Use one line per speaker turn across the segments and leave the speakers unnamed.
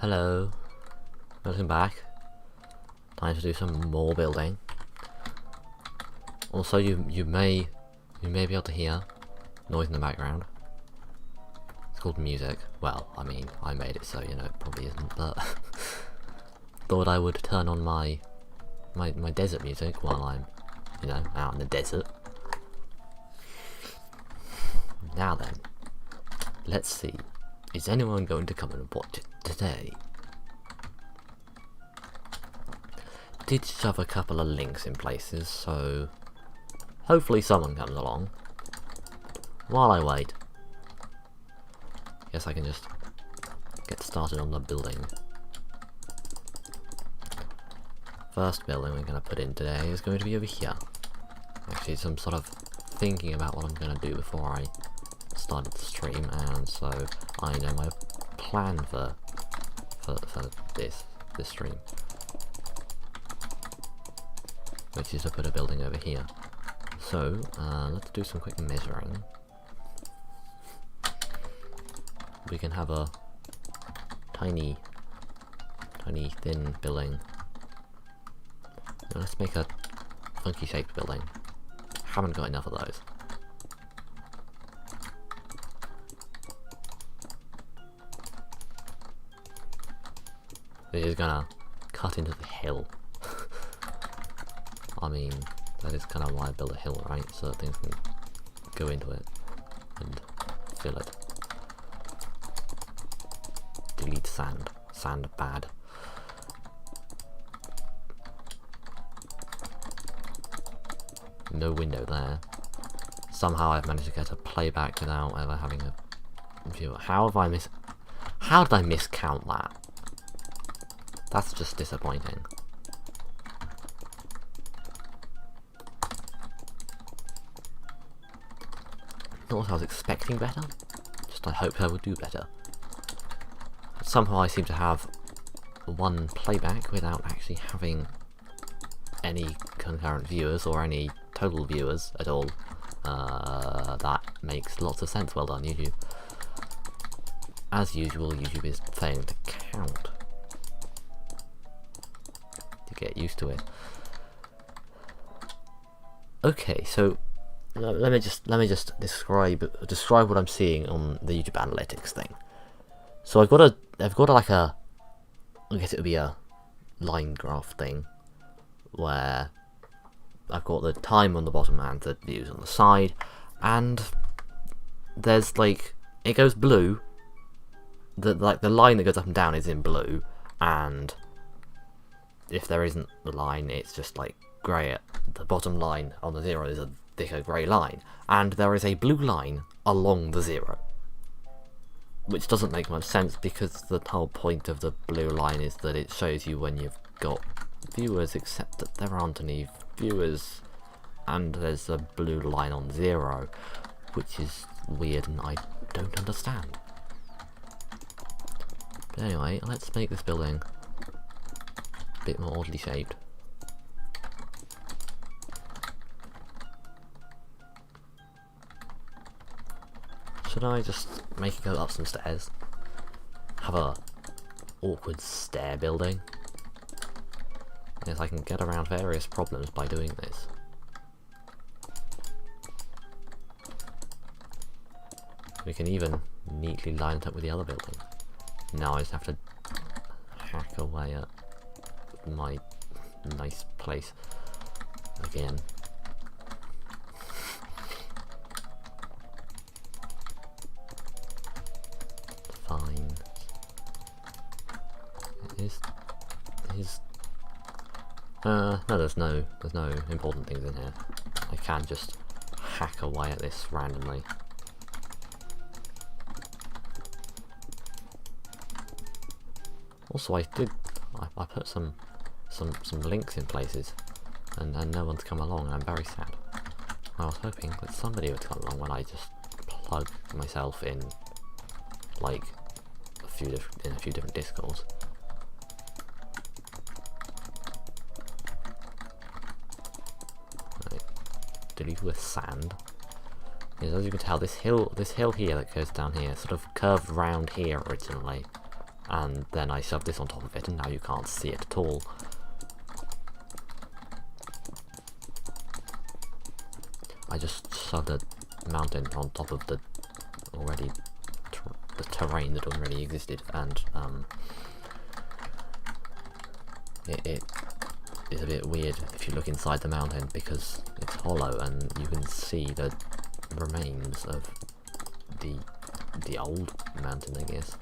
Hello, welcome back. Time to do some more building. Also, you may be able to hear noise in the background. It's called music. Well, I mean, I made it, so you know it probably isn't. But thought I would turn on my desert music while I'm, you know, out in the desert. Now then, let's see. Is anyone going to come and watch it today? Did shove a couple of links in places, so hopefully someone comes along. While I wait, guess I can just get started on the building. First building we're going to put in today is going to be over here. Actually, some sort of thinking about what I'm going to do before I started the stream, and so I know my plan for this stream, which is to put a building over here. So let's do some quick measuring. We can have a tiny thin building. Now let's make a funky shaped building. Haven't got enough of those. It is gonna cut into the hill. I mean, that is kind of why I build a hill, right? So that things can go into it and fill it. Delete sand. Sand bad. No window there. Somehow I've managed to get a playback without ever having a viewer. How did I miscount that? That's just disappointing. Not what I was expecting better, just I hoped I would do better. Somehow I seem to have one playback without actually having any concurrent viewers or any total viewers at all. That makes lots of sense. Well done, YouTube. As usual, YouTube is failing to count. To get used to it. Okay, so let me just describe what I'm seeing on the YouTube analytics thing. So I've got like a, I guess it would be a line graph thing, where I've got the time on the bottom and the views on the side, and there's like, it goes blue. The line that goes up and down is in blue, and if there isn't the line, it's just like grey. At the bottom line on the zero is a thicker grey line, and there is a blue line along the zero, which doesn't make much sense because the whole point of the blue line is that it shows you when you've got viewers, except that there aren't any viewers, and there's a blue line on zero, which is weird and I don't understand. But anyway, let's make this building a bit more oddly shaped. Should I just make it go up some stairs? Have a awkward stair building? Yes, I can get around various problems by doing this. We can even neatly line it up with the other building. Now I just have to hack away at my nice place again. Fine. No, there's no important things in here. I can just hack away at this randomly. Also, I put some links in places, and no one's come along, and I'm very sad. I was hoping that somebody would come along when I just plug myself in, like a few different Discords. Right. Delete with sand. Because as you can tell, this hill here that goes down here sort of curved round here originally, and then I shoved this on top of it, and now you can't see it at all. I just shoved a mountain on top of the the terrain that already existed, and it is a bit weird if you look inside the mountain because it's hollow and you can see the remains of the old mountain, I guess.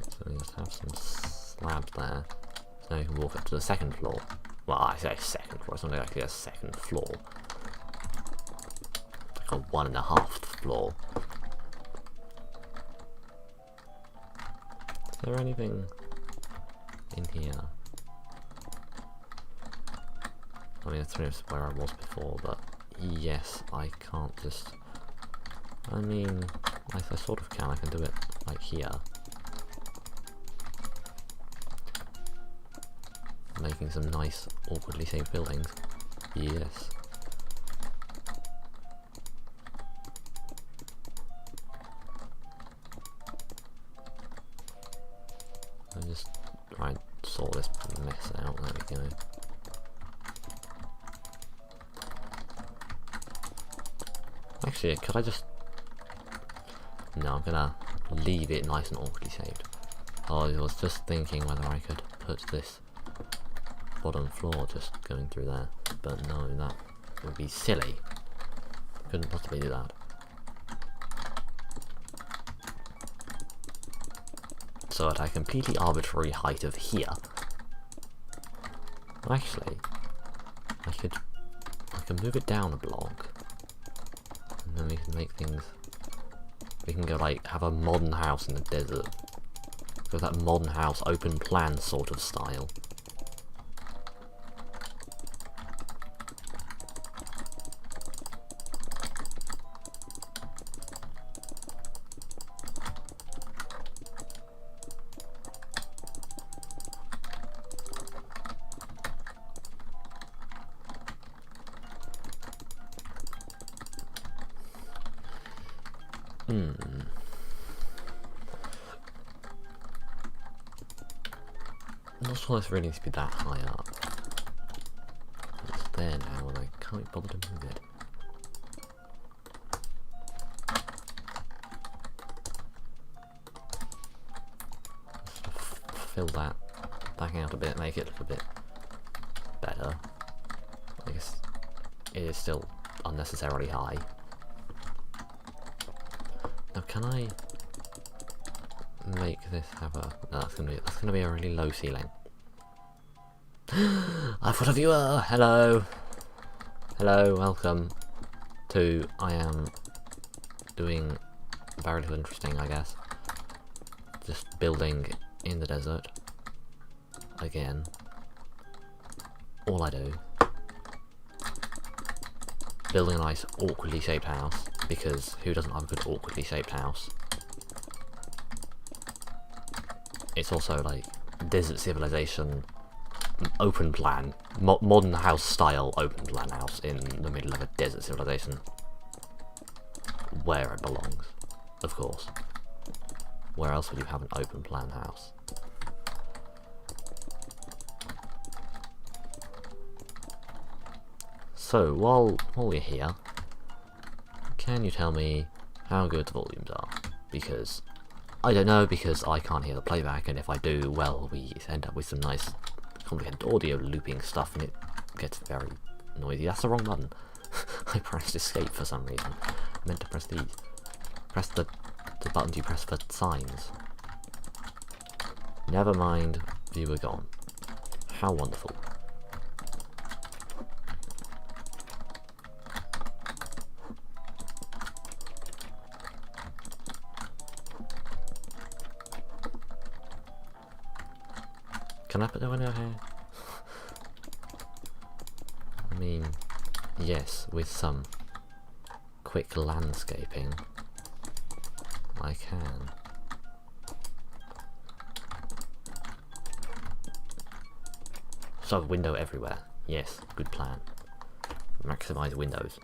So we just have some slabs there, so you can walk up to the second floor. Well, I say second floor, it's not actually a second floor. It's like a 1.5 floor. Is there anything in here? I mean, that's pretty much where I was before, but yes, I can't just... I mean, I sort of can, I can do it like here. Making some nice, awkwardly shaped buildings. Yes. I just try and sort this mess out, there we go. Actually, could I just... No, I'm gonna leave it nice and awkwardly shaped. I was just thinking whether I could put this bottom floor just going through there, but no, that would be silly. Couldn't possibly do that. So at a completely arbitrary height of here, well, actually, I can move it down a block, and then we can make things. We can go like have a modern house in the desert, go that modern house open plan sort of style. I'm not sure this really needs to be that high up. It's there now and I can't be bothered to move it. Just fill that back out a bit, make it look a bit better. I guess it is still unnecessarily high. Now can I make this have a... No, that's gonna be a really low ceiling. I've got a viewer! Hello! Hello, welcome to... I am doing very little interesting, I guess. Just building in the desert. Again. All I do. Building a nice awkwardly shaped house, because who doesn't have a good awkwardly shaped house? It's also like desert civilization, open plan, modern house style open plan house in the middle of a desert civilization. Where it belongs, of course. Where else would you have an open plan house? So, while we're here, can you tell me how good the volumes are? Because I don't know, because I can't hear the playback, and if I do, well, we end up with some nice complicated audio looping stuff, and it gets very noisy. That's the wrong button. I pressed escape for some reason. I meant to press these. Press the buttons you press for signs. Never mind, viewer gone. How wonderful. Can I put the window here? I mean, yes, with some quick landscaping, I can. So, window everywhere. Yes, good plan. Maximize windows.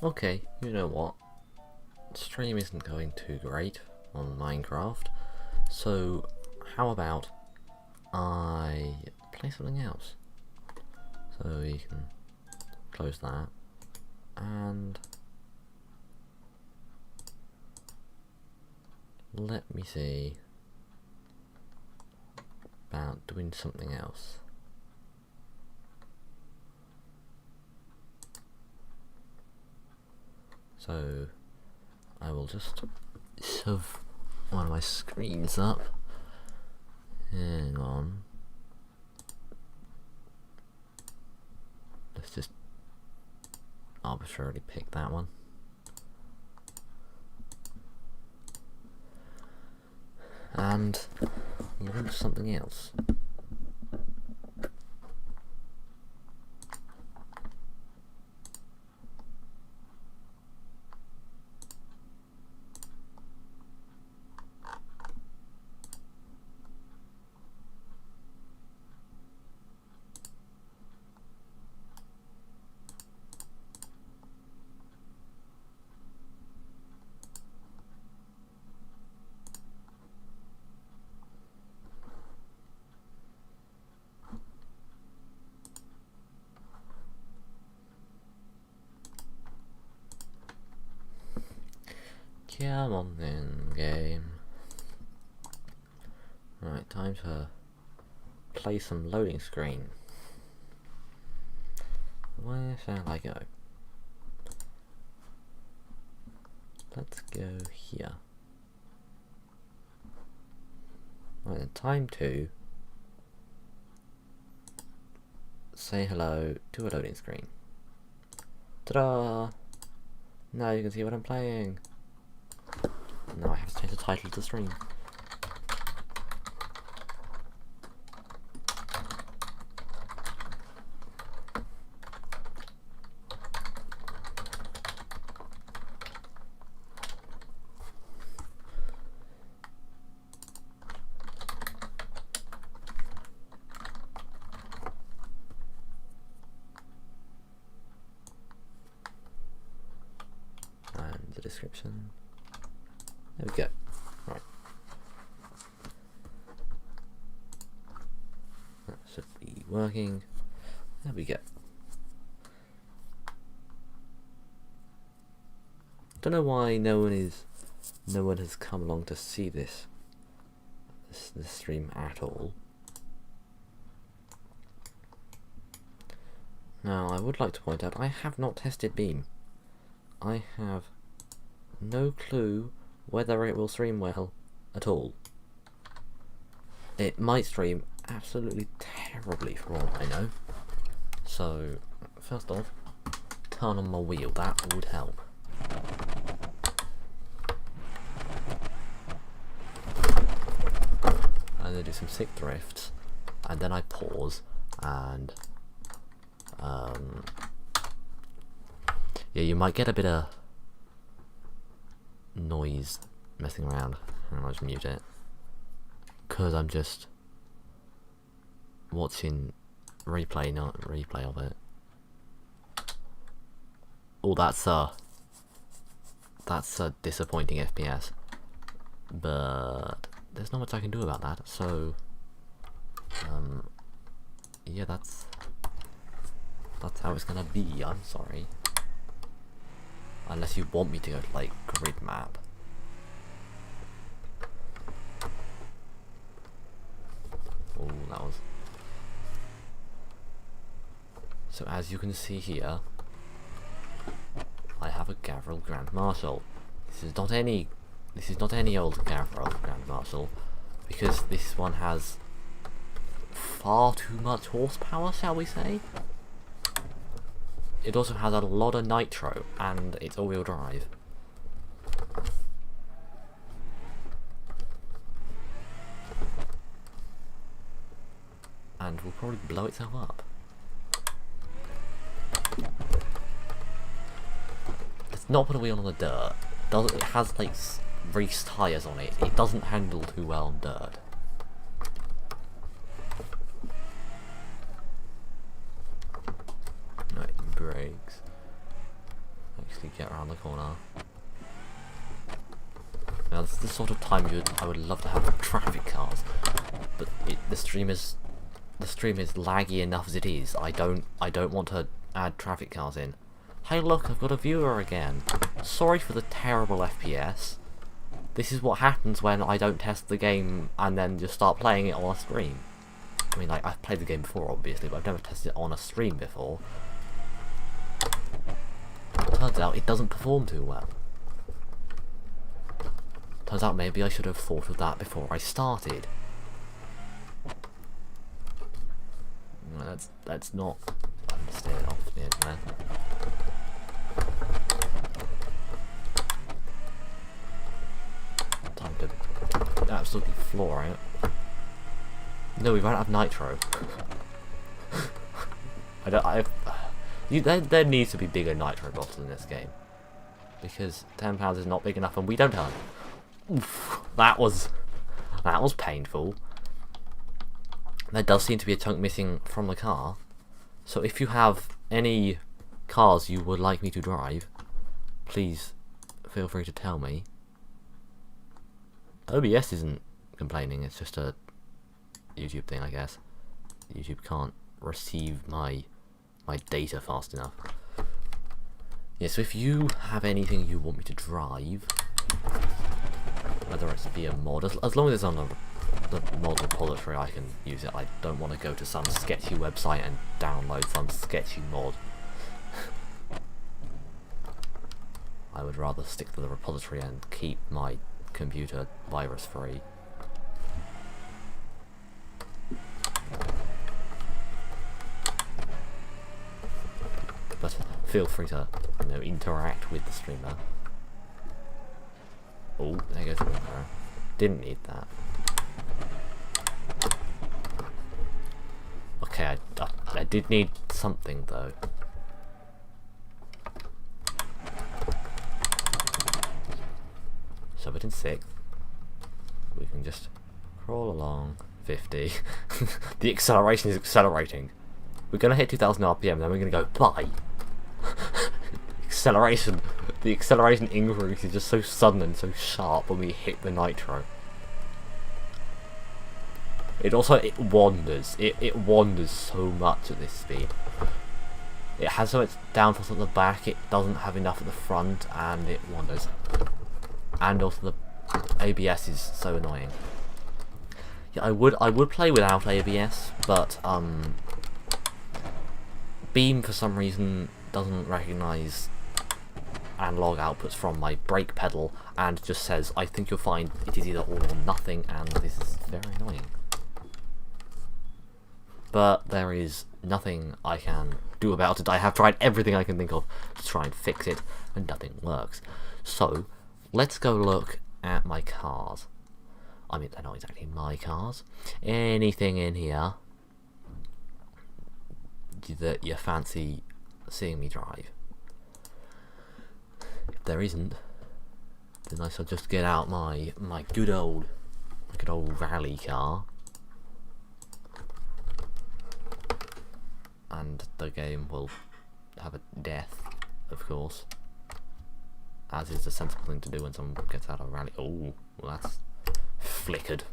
Okay, you know what? Stream isn't going too great on Minecraft, so how about I play something else? So we can close that, and let me see about doing something else. So I will just shove one of my screens up. Hang on. Let's just arbitrarily pick that one. And launch something else. Come on then, game. Right, time to play some loading screen. Where shall I go? Let's go here. Right then, time to say hello to a loading screen. Ta-da! Now you can see what I'm playing. Now I have to change the title to the stream. And the description. There we go. Right. That should be working. There we go. Don't know why no one has come along to see this stream at all. Now I would like to point out I have not tested Beam. I have no clue whether it will stream well at all. It might stream absolutely terribly for all I know. So first off, turn on my wheel, that would help. And then do some sick drifts, and then I pause and yeah, you might get a bit of noise messing around. I'll just mute it because I'm just watching replay, not replay of it. Oh, that's a disappointing FPS, but there's not much I can do about that. So yeah, that's how it's gonna be. I'm sorry. Unless you want me to go to like grid map. Oh, that was. So as you can see here, I have a Gavril Grand Marshal. This is not any old Gavril Grand Marshal, because this one has far too much horsepower, shall we say? It also has a lot of nitro, and it's all-wheel drive. And will probably blow itself up. Let's not put a wheel on the dirt. It has like race tyres on it. It doesn't handle too well on dirt. Right, brakes. quickly get around the corner. Now this is the sort of time I would love to have traffic cars, but the stream is laggy enough as it is. I don't want to add traffic cars in. Hey look, I've got a viewer again. Sorry for the terrible FPS. This is what happens when I don't test the game and then just start playing it on a stream. I mean, like, I've played the game before, obviously, but I've never tested it on a stream before. Turns out it doesn't perform too well. Turns out maybe I should have thought of that before I started. Let's not steer it off the edge there. Time to absolutely floor it. No, we won't have nitro. There needs to be bigger nitro bottles in this game, because £10 is not big enough, and we don't have. Oof, that was painful. There does seem to be a chunk missing from the car, so if you have any cars you would like me to drive, please feel free to tell me. OBS isn't complaining, it's just a YouTube thing, I guess. YouTube can't receive my data fast enough. Yeah, so if you have anything you want me to drive, whether it's via mod, as long as it's on the mod repository, I can use it. I don't want to go to some sketchy website and download some sketchy mod. I would rather stick to the repository and keep my computer virus free. But feel free to, interact with the streamer. Oh, there goes the window. Didn't need that. Okay, I did need something though. Shove it in 6th. We can just crawl along. 50. The acceleration is accelerating. We're gonna hit 2000 RPM, then we're gonna go bye. Acceleration. The acceleration increase is just so sudden and so sharp when we hit the nitro. It wanders. It wanders so much at this speed. It has so much downforce at the back, it doesn't have enough at the front, and it wanders. And also the ABS is so annoying. Yeah, I would play without ABS, but Beam for some reason doesn't recognise analog outputs from my brake pedal and just says, I think you'll find it is either all or nothing, and this is very annoying. But there is nothing I can do about it. I have tried everything I can think of to try and fix it, and nothing works. So, let's go look at my cars. I mean, they're not exactly my cars. Anything in here that you fancy seeing me drive? If there isn't, then I shall just get out my good old rally car, and the game will have a death, of course, as is the sensible thing to do when someone gets out of a rally. Oh, well, that's flickered.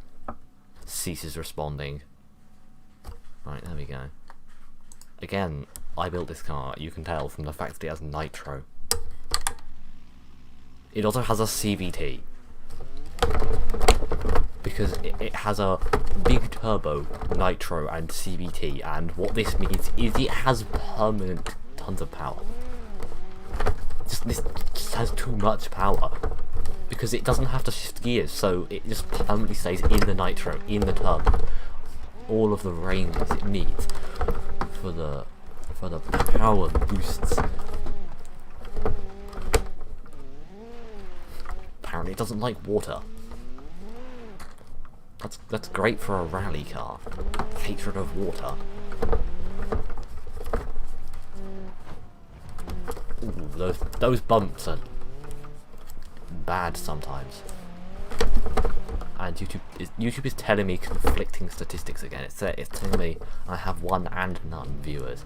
Ceases responding. Right, there we go. Again, I built this car, you can tell from the fact that it has nitro. It also has a CVT, because it has a big turbo, nitro and CVT, and what this means is it has permanent tons of power. This just has too much power, because it doesn't have to shift gears, so it just permanently stays in the nitro, in the turbo, all of the ranges it needs for the power boosts. Apparently it doesn't like water. That's great for a rally car. Hatred of water. Ooh, those bumps are bad sometimes. And YouTube is telling me conflicting statistics again. It's telling me I have 1 and none viewers.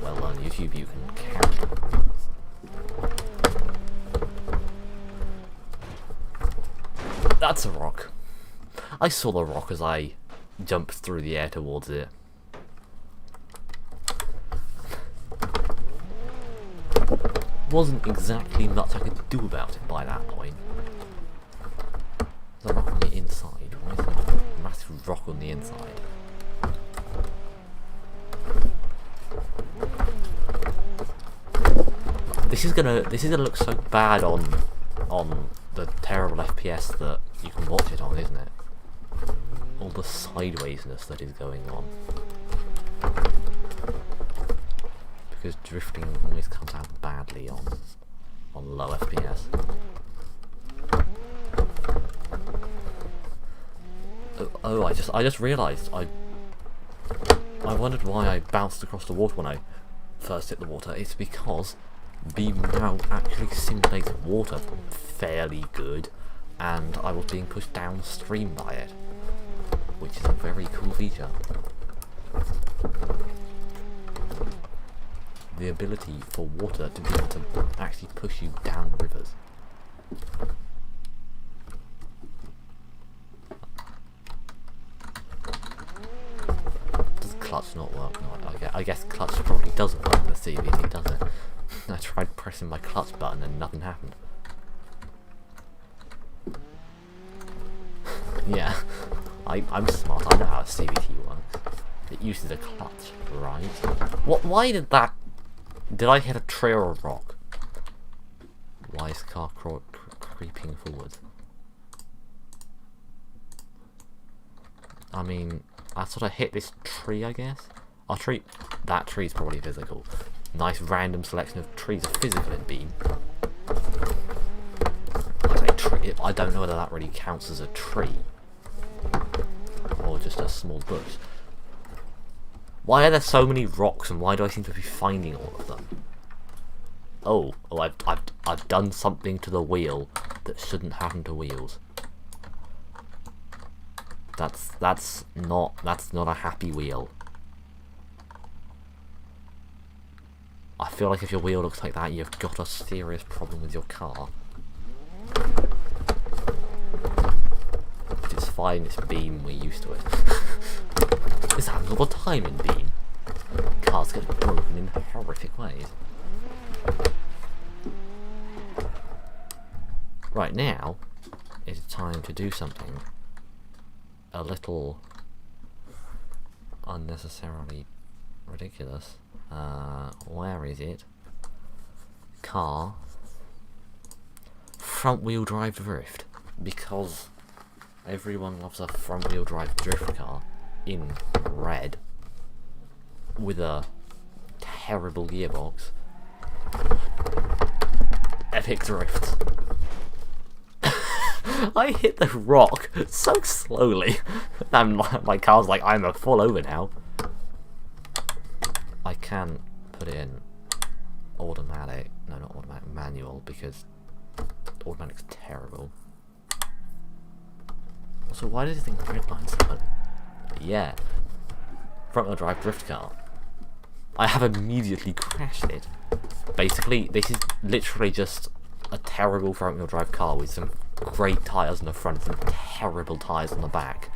Well done, YouTube, you can count. That's a rock. I saw the rock as I jumped through the air towards it. Wasn't exactly much I could do about it by that point. There's a rock on the inside. Why is there a massive rock on the inside? This is gonna look so bad on the terrible FPS that you can watch it on, isn't it? All the sidewaysness that is going on. Because drifting always comes out badly on low FPS. Oh, I just realised I wondered why I bounced across the water when I first hit the water. It's because beamng actually simulates water fairly good, and I was being pushed downstream by it, which is a very cool feature. The ability for water to be able to actually push you down rivers. Does clutch not work? No, I guess clutch probably doesn't work with the CVT, does it? I tried pressing my clutch button and nothing happened. Yeah, I'm smart, I know how a CVT works. It uses a clutch, right? Why did that... Did I hit a tree or a rock? Why is the car creeping forward? I mean, I sort of hit this tree, I guess. I'll treat that tree's probably physical. Nice random selection of trees are physical in Beam. I say tree, I don't know whether that really counts as a tree or just a small bush. Why are there so many rocks, and why do I seem to be finding all of them? Oh, I've done something to the wheel that shouldn't happen to wheels. That's not a happy wheel. I feel like if your wheel looks like that, you've got a serious problem with your car. But it's fine, it's Beam, we're used to it. This happens all the time in Beam. Cars get broken in horrific ways. Right now, it's time to do something a little unnecessarily ridiculous. Where is it? Car. Front wheel drive drift. Because everyone loves a front wheel drive drift car in red with a terrible gearbox. Epic drift. I hit the rock so slowly and my car's like, I'm a full over now. I can put it in automatic, no, not automatic, manual, because automatic's terrible. Also, why does it think red line's so early? Yeah, front wheel drive drift car. I have immediately crashed it. Basically, this is literally just a terrible front wheel drive car with some great tyres on the front and terrible tyres on the back,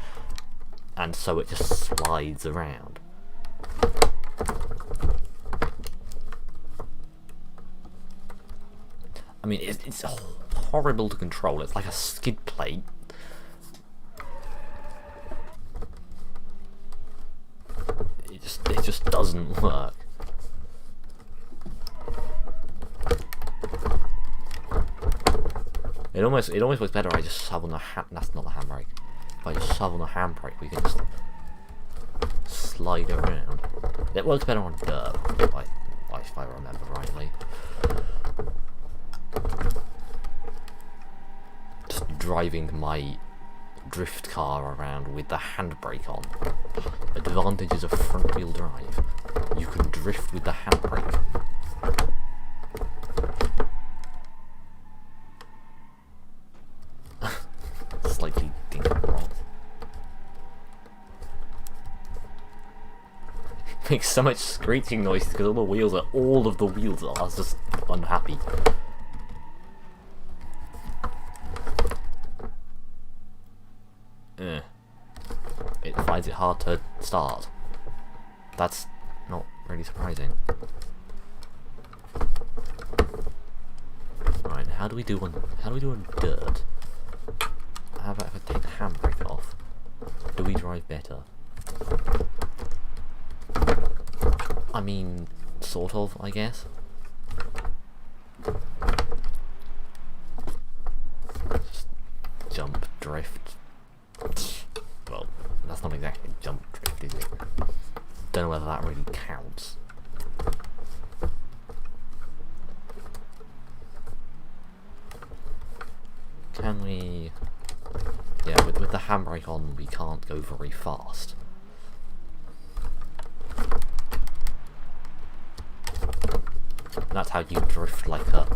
and so it just slides around. I mean, it's horrible to control. It's like a skid plate. It just doesn't work. It almost works better. I just shove on the that's not the handbrake. If I just shove on the handbrake, we can just slide around. It works better on dirt, if I remember rightly. Just driving my drift car around with the handbrake on. Advantages of front wheel drive. You can drift with the handbrake. Slightly dink wrong. Makes so much screeching noises because all of the wheels are just unhappy. it finds it hard to start. That's not really surprising. Right, how do we do on dirt? How about if I take the handbrake off? Do we drive better? I mean, sort of, I guess. Just jump, drift. Well, that's not exactly jump drift, is it? Don't know whether that really counts. Can we... Yeah, with the handbrake on, we can't go very fast. That's how you drift like a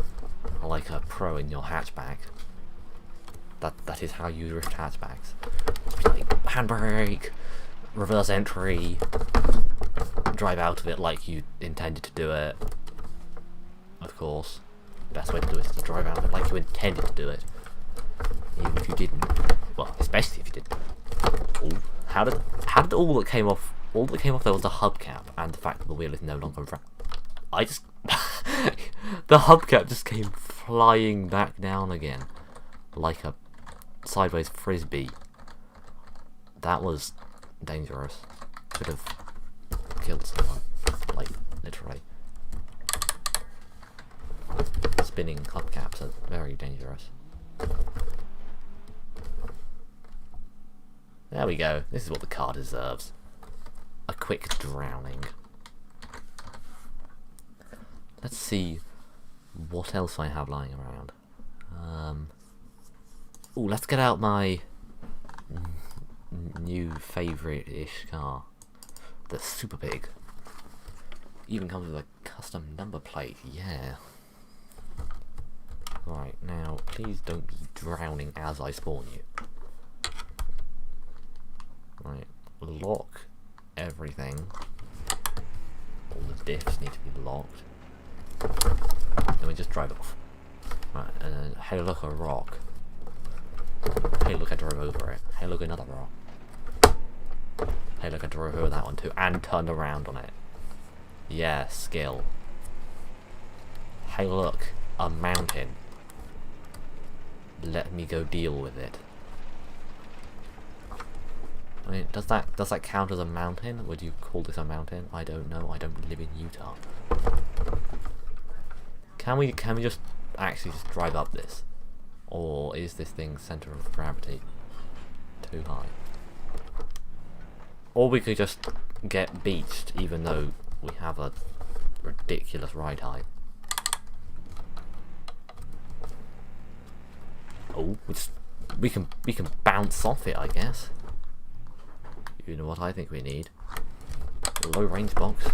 pro in your hatchback. That is how you drift hatchbacks. Like handbrake, reverse entry, drive out of it like you intended to do it. Of course, the best way to do it is to drive out of it like you intended to do it, even if you didn't. Well, especially if you didn't. Ooh, how did all that came off? All that came off there was the hubcap and the fact that the wheel is no longer around. I just the hubcap just came flying back down again like a sideways frisbee. That was dangerous. Could have killed someone, like literally. Spinning hubcaps are very dangerous. There we go. This is what the car deserves. A quick drowning. Let's see what else I have lying around. Ooh, let's get out my new favourite-ish car. The Super Pig. Even comes with a custom number plate, yeah. Right, now, please don't be drowning as I spawn you. Right, lock everything. All the diffs need to be locked. Then we just drive off. Right, and then, hey look, a rock. Hey look, I drove over it. Hey look, another rock. Hey look, I drove over that one too, and turned around on it. Yeah, skill. Hey look, a mountain. Let me go deal with it. I mean, does that count as a mountain? Would you call this a mountain? I don't know. I don't live in Utah. Can we just actually just drive up this, or is this thing's center of gravity too high? Or we could just get beached, even though we have a ridiculous ride height. Oh, we can bounce off it, I guess. You know what I think we need? A low range box.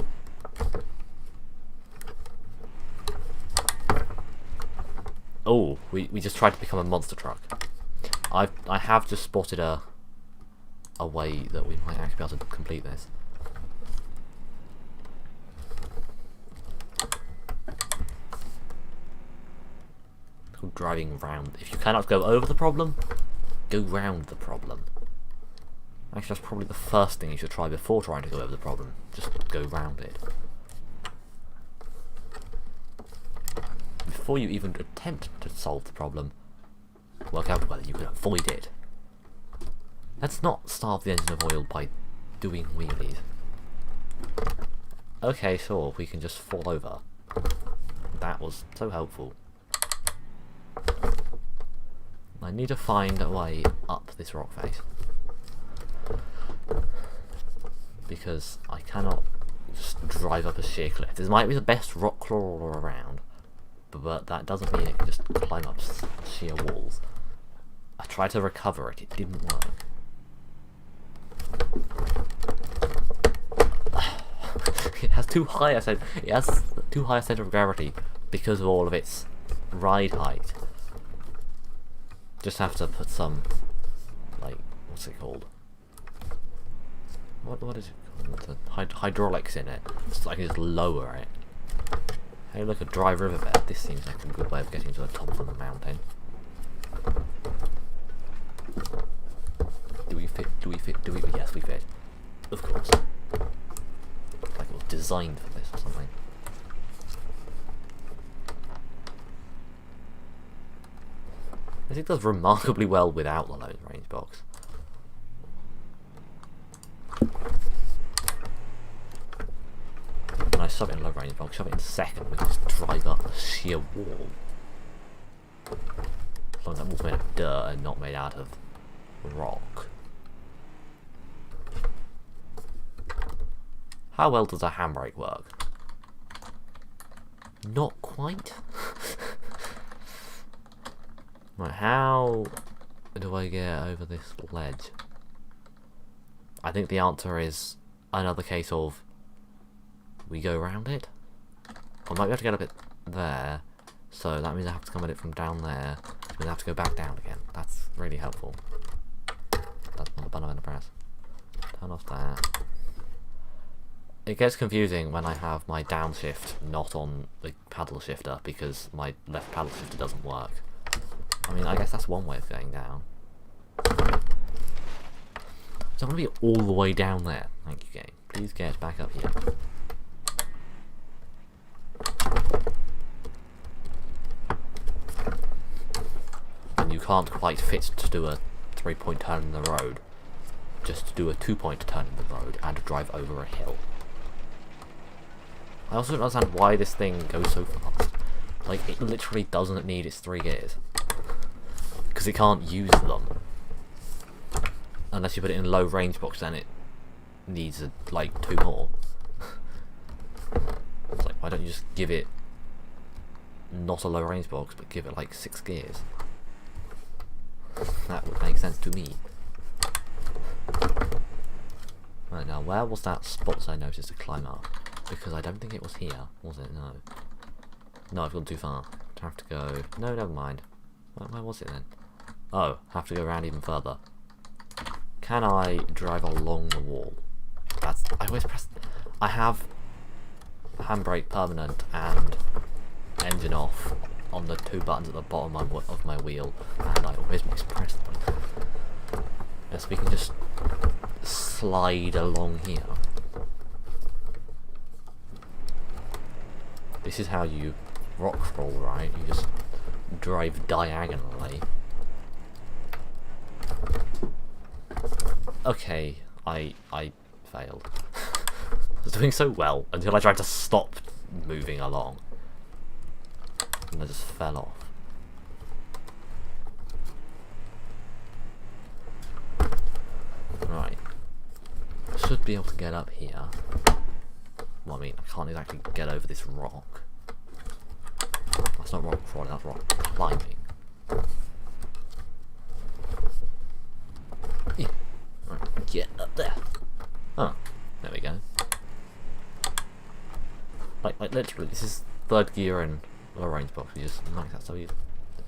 Oh, we just tried to become a monster truck. I have just spotted a way that we might actually be able to complete this. Driving round. If you cannot go over the problem, go round the problem. Actually, that's probably the first thing you should try before trying to go over the problem. Just go round it. Before you even attempt to solve the problem, work out whether you can avoid it. Let's not starve the engine of oil by doing wheelies. Okay, sure, we can just fall over. That was so helpful. I need to find a way up this rock face, because I cannot just drive up a sheer cliff. This might be the best rock crawler around, but that doesn't mean it can just climb up sheer walls. I tried to recover it, it didn't work. It has too high a center of gravity because of all of its ride height. Just have to put some, like, what's it called? What is it called? Hydraulics in it, so I can just lower it. Hey, look, a dry riverbed. This seems like a good way of getting to the top of the mountain. Do we Do we fit? Yes, we fit. Of course. Like it was designed for this or something. I think it does remarkably well without the low range box. When I shove it in a low range box, shove it in second, we can just drive up a sheer wall. As long as that wall's made of dirt and not made out of rock. How well does a handbrake work? Not quite. Right, how do I get over this ledge? I think the answer is another case of we go around it. I might be able to get up it there, so that means I have to come at it from down there. So I have to go back down again. That's really helpful. That's not the button I'm going to press. Turn off that. It gets confusing when I have my downshift not on the paddle shifter because my left paddle shifter doesn't work. I mean, I guess that's one way of going down. So I'm going to be all the way down there. Thank you, game. Please get back up here. And you can't quite fit to do a 3-point turn in the road. Just to do a 2-point turn in the road and drive over a hill. I also don't understand why this thing goes so fast. Like, it literally doesn't need its 3 gears. Because it can't use them. Unless you put it in a low range box, then it needs like 2 more. It's like, why don't you just give it not a low range box, but give it like 6 gears? That would make sense to me. Right, now where was that spot I noticed to climb up? Because I don't think it was here, was it? No. No, I've gone too far. I have to go... No, never mind. Where was it then? Oh, have to go around even further. Can I drive along the wall? That's... I always press... I have handbrake permanent and engine off on the 2 buttons at the bottom of my wheel, and I always mispress them. Yes, we can just slide along here. This is how you rock crawl, right? You just drive diagonally. Okay, I failed. I was doing so well until I tried to stop moving along. And I just fell off. Right. Should be able to get up here. Well, I mean, I can't exactly get over this rock. That's not rock crawling, that's rock climbing. Yeah. Right, get up there. Oh, there we go. Like literally, this is 3rd gear in low range box. You just max that so easy.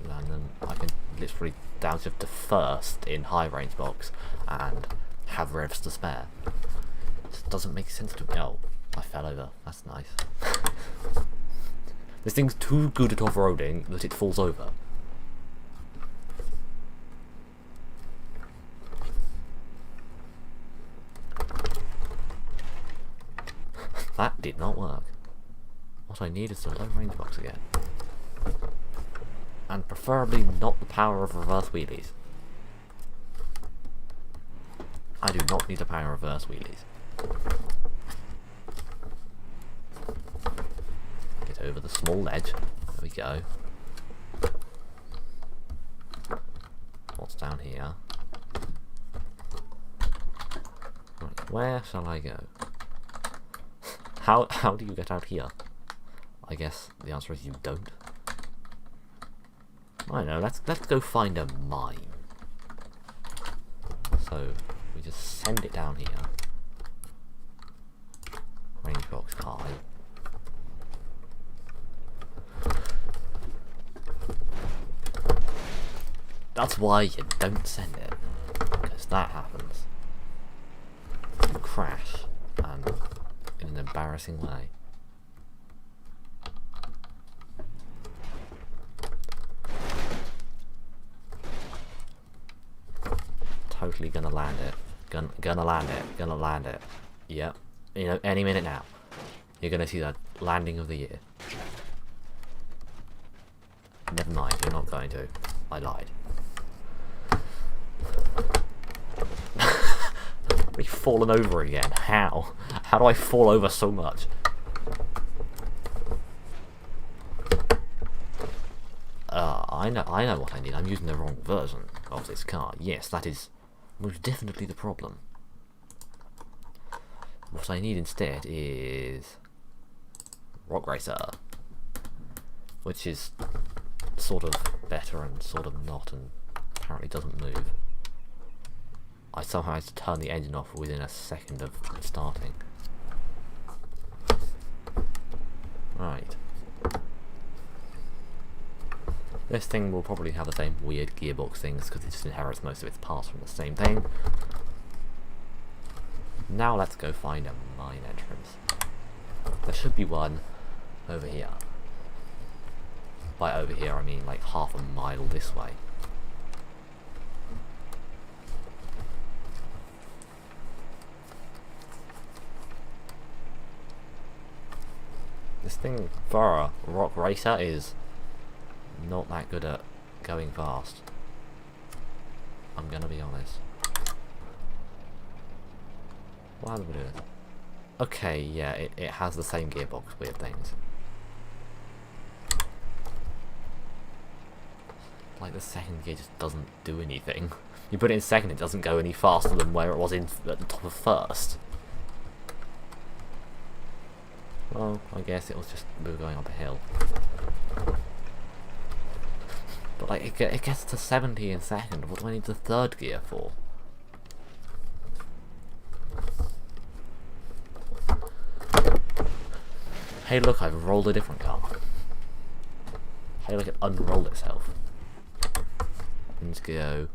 And then I can literally downshift to 1st in high range box and have revs to spare. This doesn't make sense to me. Oh, I fell over. That's nice. This thing's too good at off-roading that it falls over. That did not work. What I need is a low range box again. And preferably not the power of reverse wheelies. I do not need the power of reverse wheelies. Get over the small ledge. There we go. What's down here? Right, where shall I go? How do you get out here? I guess the answer is you don't. I don't know, let's go find a mine. So we just send it down here. Range box high. That's why you don't send it. Because that happens. You crash and in an embarrassing way. Totally gonna land it. Gonna land it. Gonna land it. Yep. You know, any minute now. You're gonna see the landing of the year. Never mind, you're not going to. I lied. We've fallen over again. How? How do I fall over so much? I know what I need. I'm using the wrong version of this car. Yes, that is most definitely the problem. What I need instead is Rock Racer, which is sort of better and sort of not, and apparently doesn't move. I somehow had to turn the engine off within a second of starting. Right. This thing will probably have the same weird gearbox things because it just inherits most of its parts from the same thing. Now let's go find a mine entrance. There should be one over here. By over here I mean like half a mile this way. This thing for a rock racer is not that good at going fast. I'm gonna be honest. Why are we doing it? Okay, yeah, it has the same gearbox weird things. Like the second gear just doesn't do anything. You put it in second, it doesn't go any faster than where it was in at the top of first. Well, I guess it was just we were going up a hill. But like it gets to 70 in second. What do I need the third gear for? Hey look, I've rolled a different car. Hey look, it unrolled itself. Let's go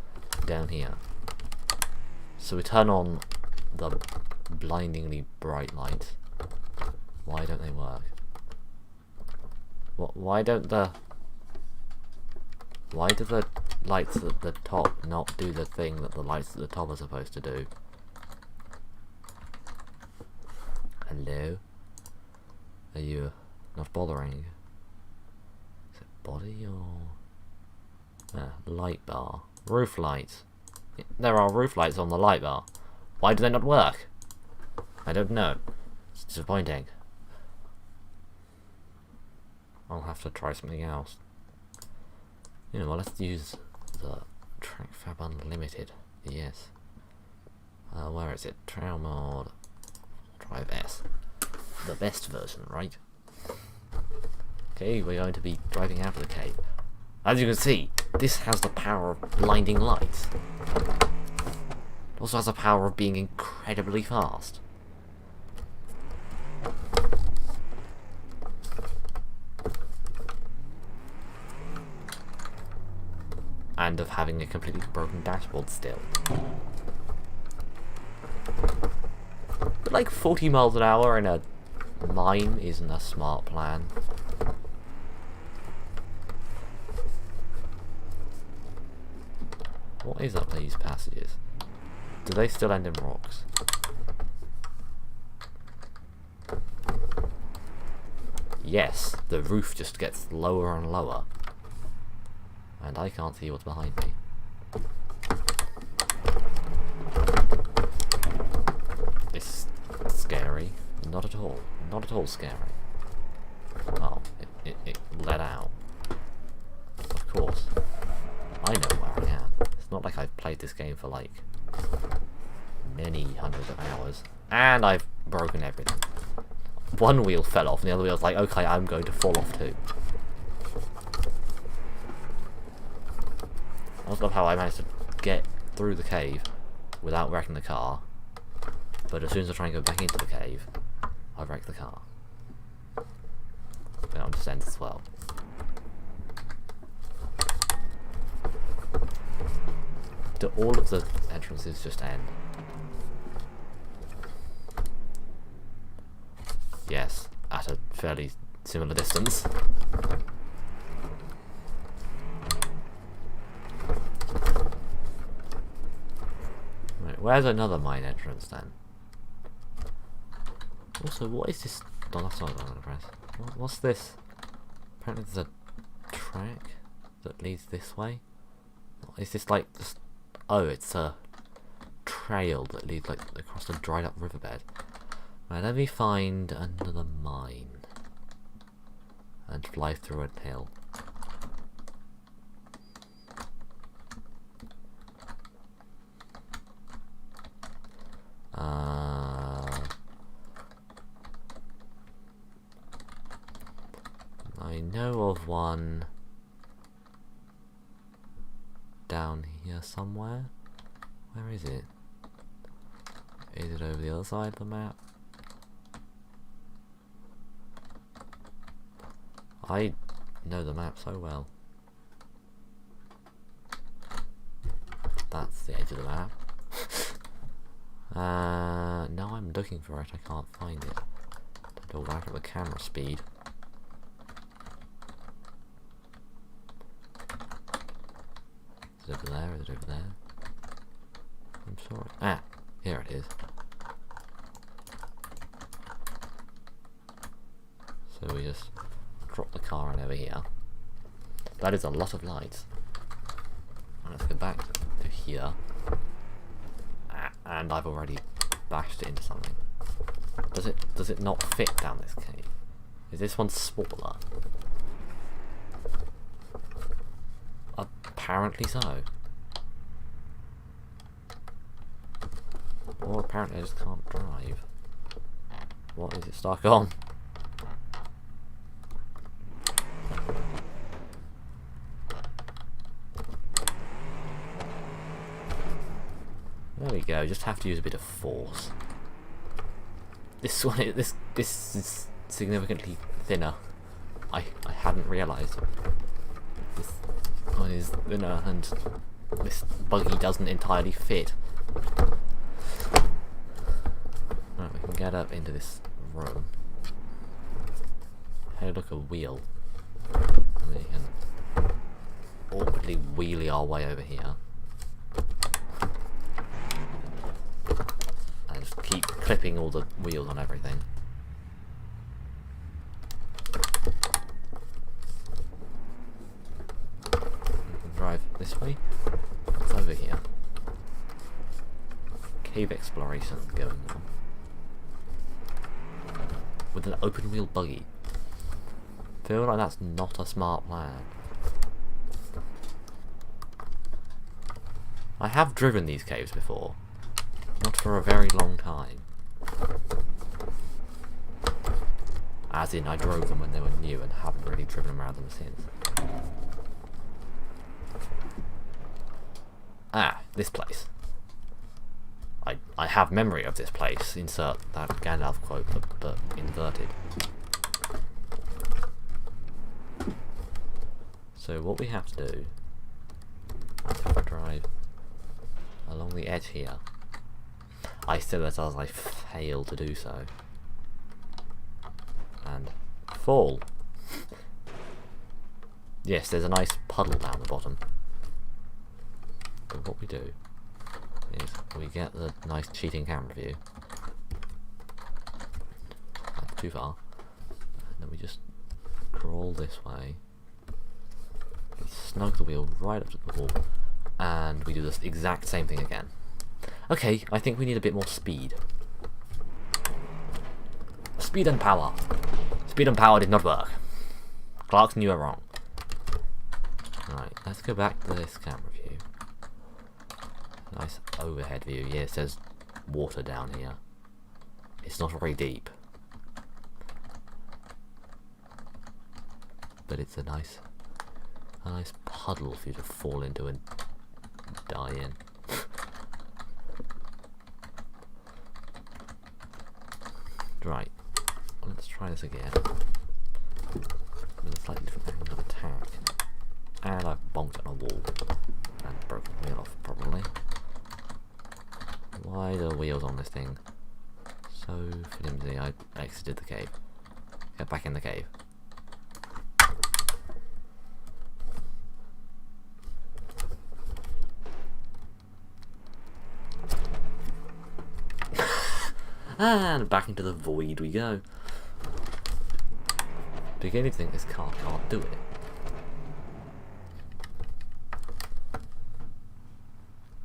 down here. So we turn on the blindingly bright lights. Why don't they work? Why do the lights at the top not do the thing that the lights at the top are supposed to do? Hello? Are you not bothering? Is it body or... light bar. Roof lights. There are roof lights on the light bar. Why do they not work? I don't know. It's disappointing. I'll have to try something else. You know what, let's use the TrackFab Unlimited. Yes. Where is it? Trail mode. Drive S. The best version, right? Okay, we're going to be driving out of the cave. As you can see, this has the power of blinding lights. It also has the power of being incredibly fast. And of having a completely broken dashboard still. But like 40 miles an hour in a mine isn't a smart plan. What is up these passages? Do they still end in rocks? Yes, the roof just gets lower and lower. And I can't see what's behind me. It's scary. Not at all. Not at all scary. Oh, it let out. Of course. I know where I am. It's not like I've played this game for like many hundreds of hours. And I've broken everything. One wheel fell off and the other wheel's like, okay, I'm going to fall off too. I also love how I managed to get through the cave without wrecking the car, but as soon as I try and go back into the cave, I wreck the car. Then I'll just end as well. Do all of the entrances just end? Yes, at a fairly similar distance. Where's another mine entrance then? Also, what is this? Oh, that's not what I'm gonna press. What's this? Apparently there's a track that leads this way. Is this like just... Oh, it's a trail that leads like across a dried up riverbed. Right, let me find another mine and fly through a hill. I know of one down here somewhere. Where is it? Is it over the other side of the map? I know the map so well. That's the edge of the map. No, I'm looking for it. I can't find it. Don't out of the camera speed. Is it over there? Is it over there? I'm sorry. Ah, here it is. So we just drop the car in over here. That is a lot of lights. Let's go back to here. And I've already bashed it into something. Does it not fit down this cave? Is this one smaller? Apparently so. Or apparently I just can't drive. What is it stuck on? There we go, just have to use a bit of force. This one, this is significantly thinner. I hadn't realised. This one is thinner and this buggy doesn't entirely fit. Right, we can get up into this room. Hey, look, a wheel. And we can awkwardly wheelie our way over here. And just keep clipping all the wheels on everything. We can drive this way. It's over here. Cave exploration going on. With an open wheel buggy. Feel like that's not a smart plan. I have driven these caves before. Not for a very long time. As in, I drove them when they were new and haven't really driven around them since. Ah, this place. I have memory of this place. Insert that Gandalf quote, but inverted. So what we have to do is drive along the edge here. I said that as I failed to do so. And fall. Yes, there's a nice puddle down the bottom. But what we do is we get the nice cheating camera view. That's too far. And then we just crawl this way. We snug the wheel right up to the wall. And we do this exact same thing again. Okay, I think we need a bit more speed. Speed and power. Speed and power did not work. Clarkson, you were wrong. Right, let's go back to this camera view. Nice overhead view. Yeah, it says water down here. It's not very deep. But it's a nice puddle for you to fall into and die in. Right, let's try this again. With a slightly different angle of attack. And I've bonked on a wall. And broken the wheel off, probably. Why are the wheels on this thing so flimsy? I exited the cave. Get back in the cave. And back into the void we go. Beginning to think this car can't do it.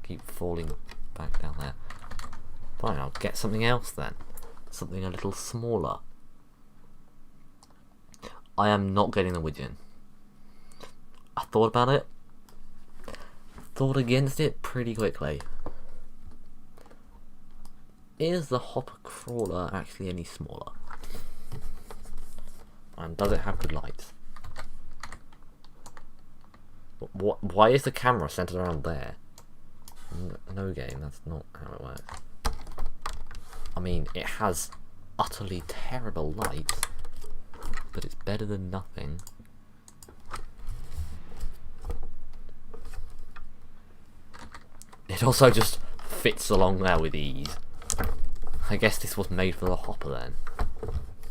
Keep falling back down there. Fine, I'll get something else then. Something a little smaller. I am not getting the widget. I thought about it. Thought against it pretty quickly. Is the hopper crawler actually any smaller? And does it have good lights? Why is the camera centered around there? No game, that's not how it works. I mean, it has utterly terrible lights, but it's better than nothing. It also just fits along there with ease. I guess this was made for the hopper then,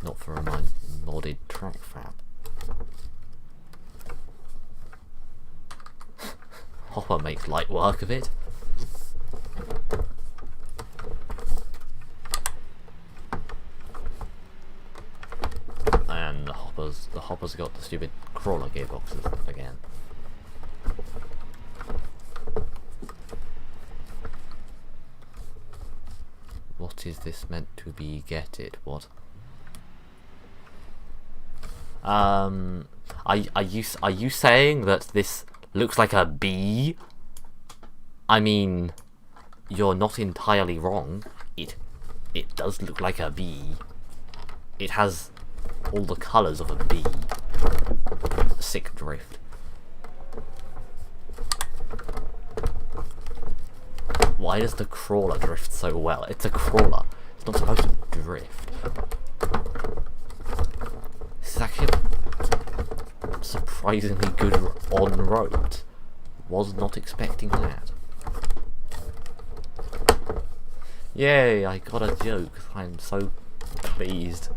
not for my modded track fab. Hopper makes light work of it. And the hopper's got the stupid crawler gearboxes again. What is this meant to be? Get it? What? Are you saying that this looks like a bee? I mean, you're not entirely wrong. It does look like a bee. It has all the colours of a bee. Sick drift. Why does the crawler drift so well? It's a crawler. It's not supposed to drift. This is actually surprisingly good on-road. Was not expecting that. Yay, I got a joke. I'm so pleased.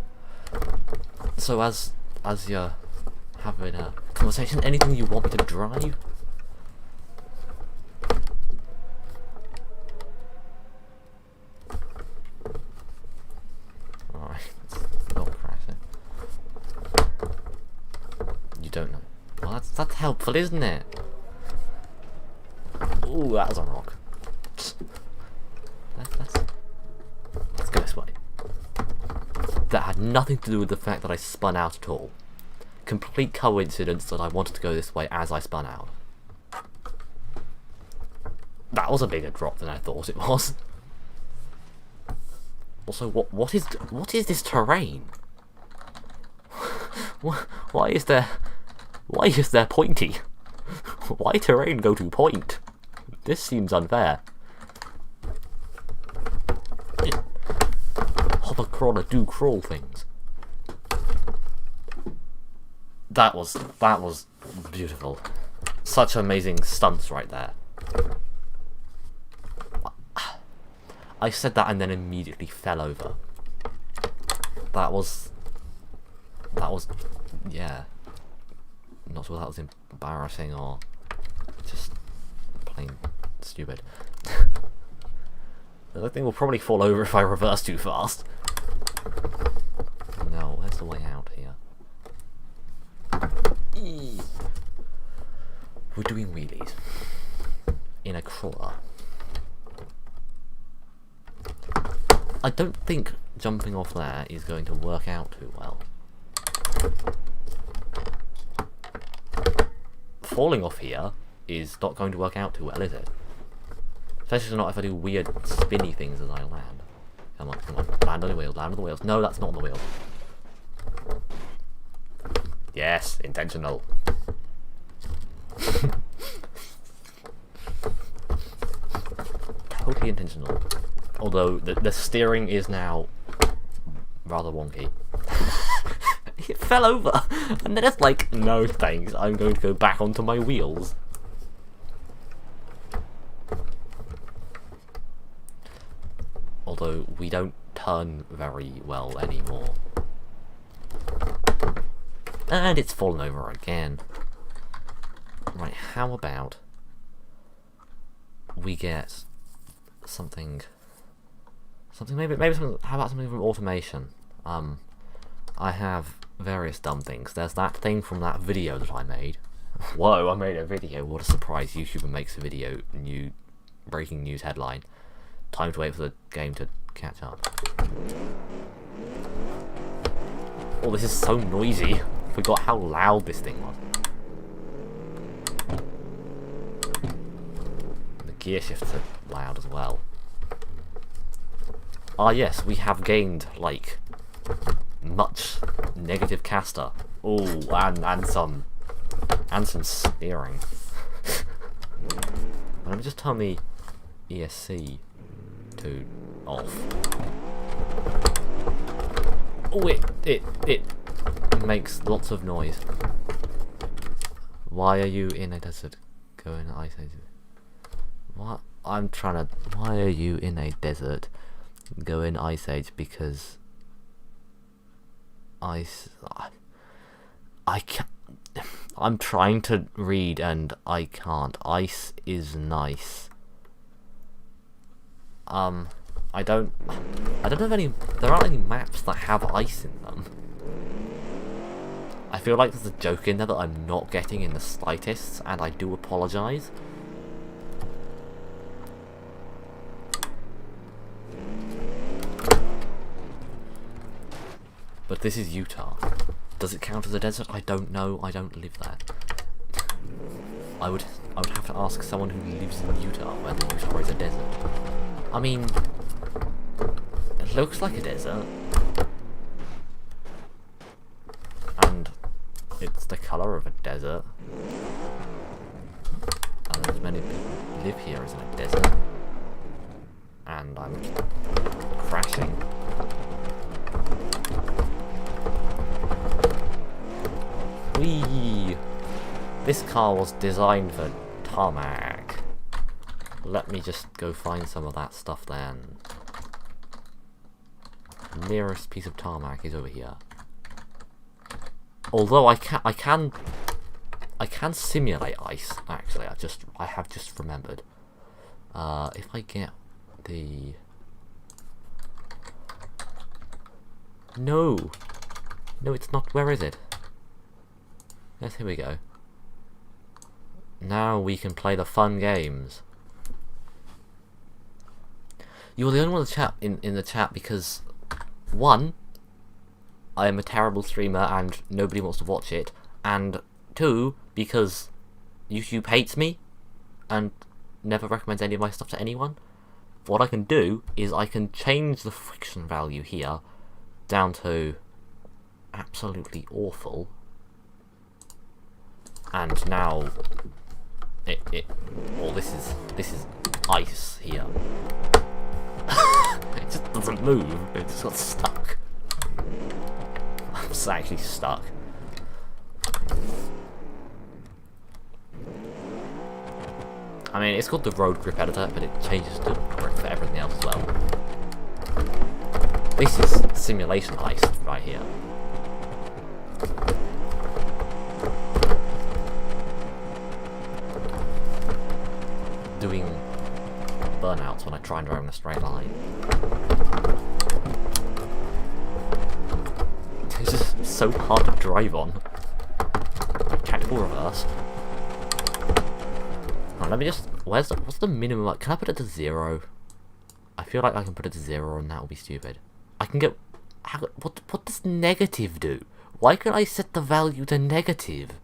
So as you're having a conversation, anything you want me to drive? Alright, let's not crash it. You don't know. Well, that's helpful, isn't it? Ooh, that was a rock. Let's go this way. That had nothing to do with the fact that I spun out at all. Complete coincidence that I wanted to go this way as I spun out. That was a bigger drop than I thought it was. Also, what is this terrain? Why is there pointy? Why terrain go to point? This seems unfair. Hopper crawler do crawl things. That was beautiful. Such amazing stunts right there. I said that and then immediately fell over. That was yeah. Not sure that was embarrassing or just plain stupid. The other thing will probably fall over if I reverse too fast. No, where's the way out here? We're doing wheelies in a crawler. I don't think jumping off there is going to work out too well. Falling off here is not going to work out too well, is it? Especially not if I do weird spinny things as I land. Come on, come on. Land on the wheels, land on the wheels. No, that's not on the wheels. Yes, intentional. Totally intentional. Although the steering is now rather wonky. It fell over, and then it's like, no thanks, I'm going to go back onto my wheels. Although we don't turn very well anymore. And it's fallen over again. Right, how about we get something Something maybe something. How about something from automation? I have various dumb things. There's that thing from that video that I made. Whoa, I made a video. What a surprise! YouTuber makes a video. New breaking news headline. Time to wait for the game to catch up. Oh, this is so noisy. I forgot how loud this thing was. The gear shifts are loud as well. Ah yes, we have gained, like, much negative caster. Oh, and some steering. Let me just turn the ESC to off. Oh, it makes lots of noise. Why are you in a desert? Go in ice age. What? I'm trying to. Why are you in a desert? Go in ice age because ice. I can't. I'm trying to read and I can't. Ice is nice. I don't have any. There aren't any maps that have ice in them. I feel like there's a joke in there that I'm not getting in the slightest, and I do apologise. But this is Utah. Does it count as a desert? I don't know. I don't live there. I would have to ask someone who lives in Utah whether Utah is a desert. I mean, it looks like a desert, and it's the colour of a desert, and as many people live here as in a desert, and I'm crashing. Whee! This car was designed for tarmac. Let me just go find some of that stuff then. The nearest piece of tarmac is over here. Although I can simulate ice. Actually, I have just remembered. If I get the no, it's not. Where is it? Yes, here we go. Now we can play the fun games. You're the only one in the chat because, one, I am a terrible streamer and nobody wants to watch it, and two, because YouTube hates me and never recommends any of my stuff to anyone. What I can do is I can change the friction value here down to absolutely awful, and now well, this is ice here. It just doesn't move. It just got stuck. I'm just actually stuck. I mean, it's called the road grip editor, but it changes to grip for everything else as well. This is simulation ice right here. Doing burnouts when I try and drive in a straight line. It's just so hard to drive on. Tactical reverse. Right, let me just. What's the minimum? Can I put it to 0? I feel like I can put it to 0 and that will be stupid. I can get. What does negative do? Why can't I set the value to negative?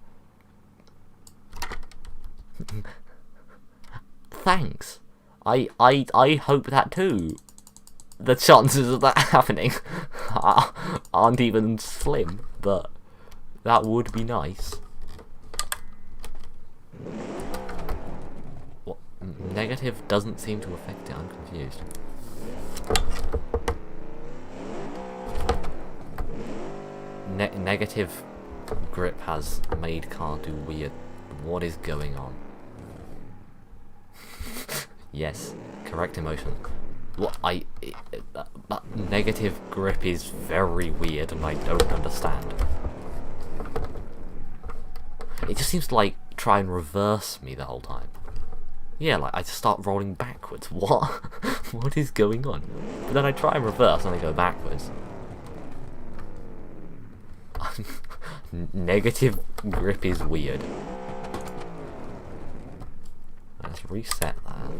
Thanks. I hope that too. The chances of that happening aren't even slim, but that would be nice. What? Negative doesn't seem to affect it. I'm confused. Negative grip has made car do weird. What is going on? Yes, correct emotion. What negative grip is very weird and I don't understand. It just seems to like try and reverse me the whole time. Yeah, like I just start rolling backwards. What? What is going on? But then I try and reverse and I go backwards. Negative grip is weird. Let's reset that.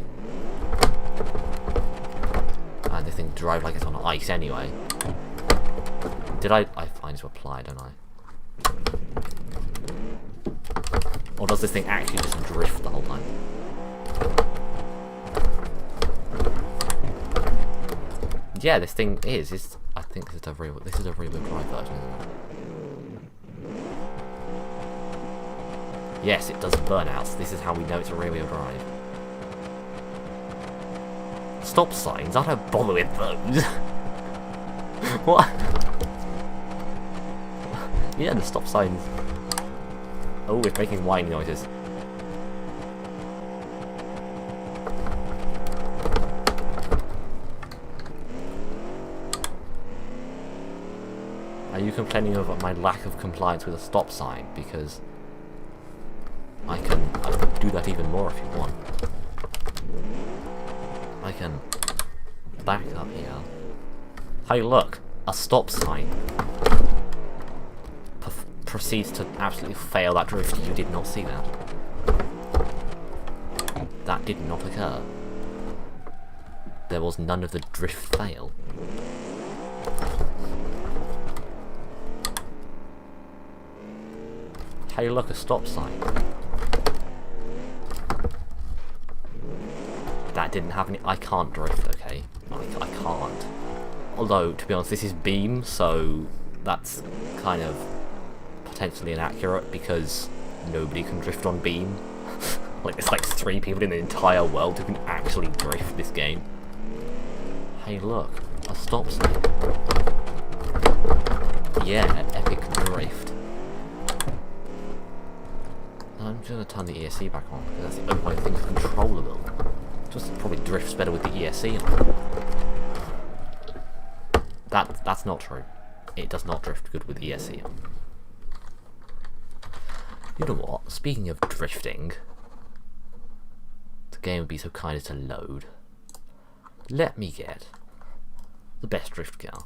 And this thing drives like it's on ice anyway. Did I need to apply, don't I? Or does this thing actually just drift the whole time? Yeah, this thing is. I think this is a real drive version, isn't it? Yes, it does burnouts. This is how we know it's a rear-wheel drive. Stop signs? I don't bother with those. What? Yeah, the stop signs. Oh, it's making whining noises. Are you complaining about my lack of compliance with a stop sign? Because I can do that even more if you want. I can back up here. Hey look, a stop sign proceeds to absolutely fail that drift. You did not see that. That did not occur. There was none of the drift fail. Hey look, a stop sign. That didn't have any. I can't drift, okay? I can't. Although, to be honest, this is beam, so that's kind of potentially inaccurate because nobody can drift on beam. Like, there's like 3 people in the entire world who can actually drift this game. Hey look, a stop sign. Yeah, epic drift. I'm just gonna turn the ESC back on because that's the only way things are controllable. Just probably drifts better with the ESC on. That's not true. It does not drift good with ESC on. You know what? Speaking of drifting, the game would be so kind as to load. Let me get the best drift car.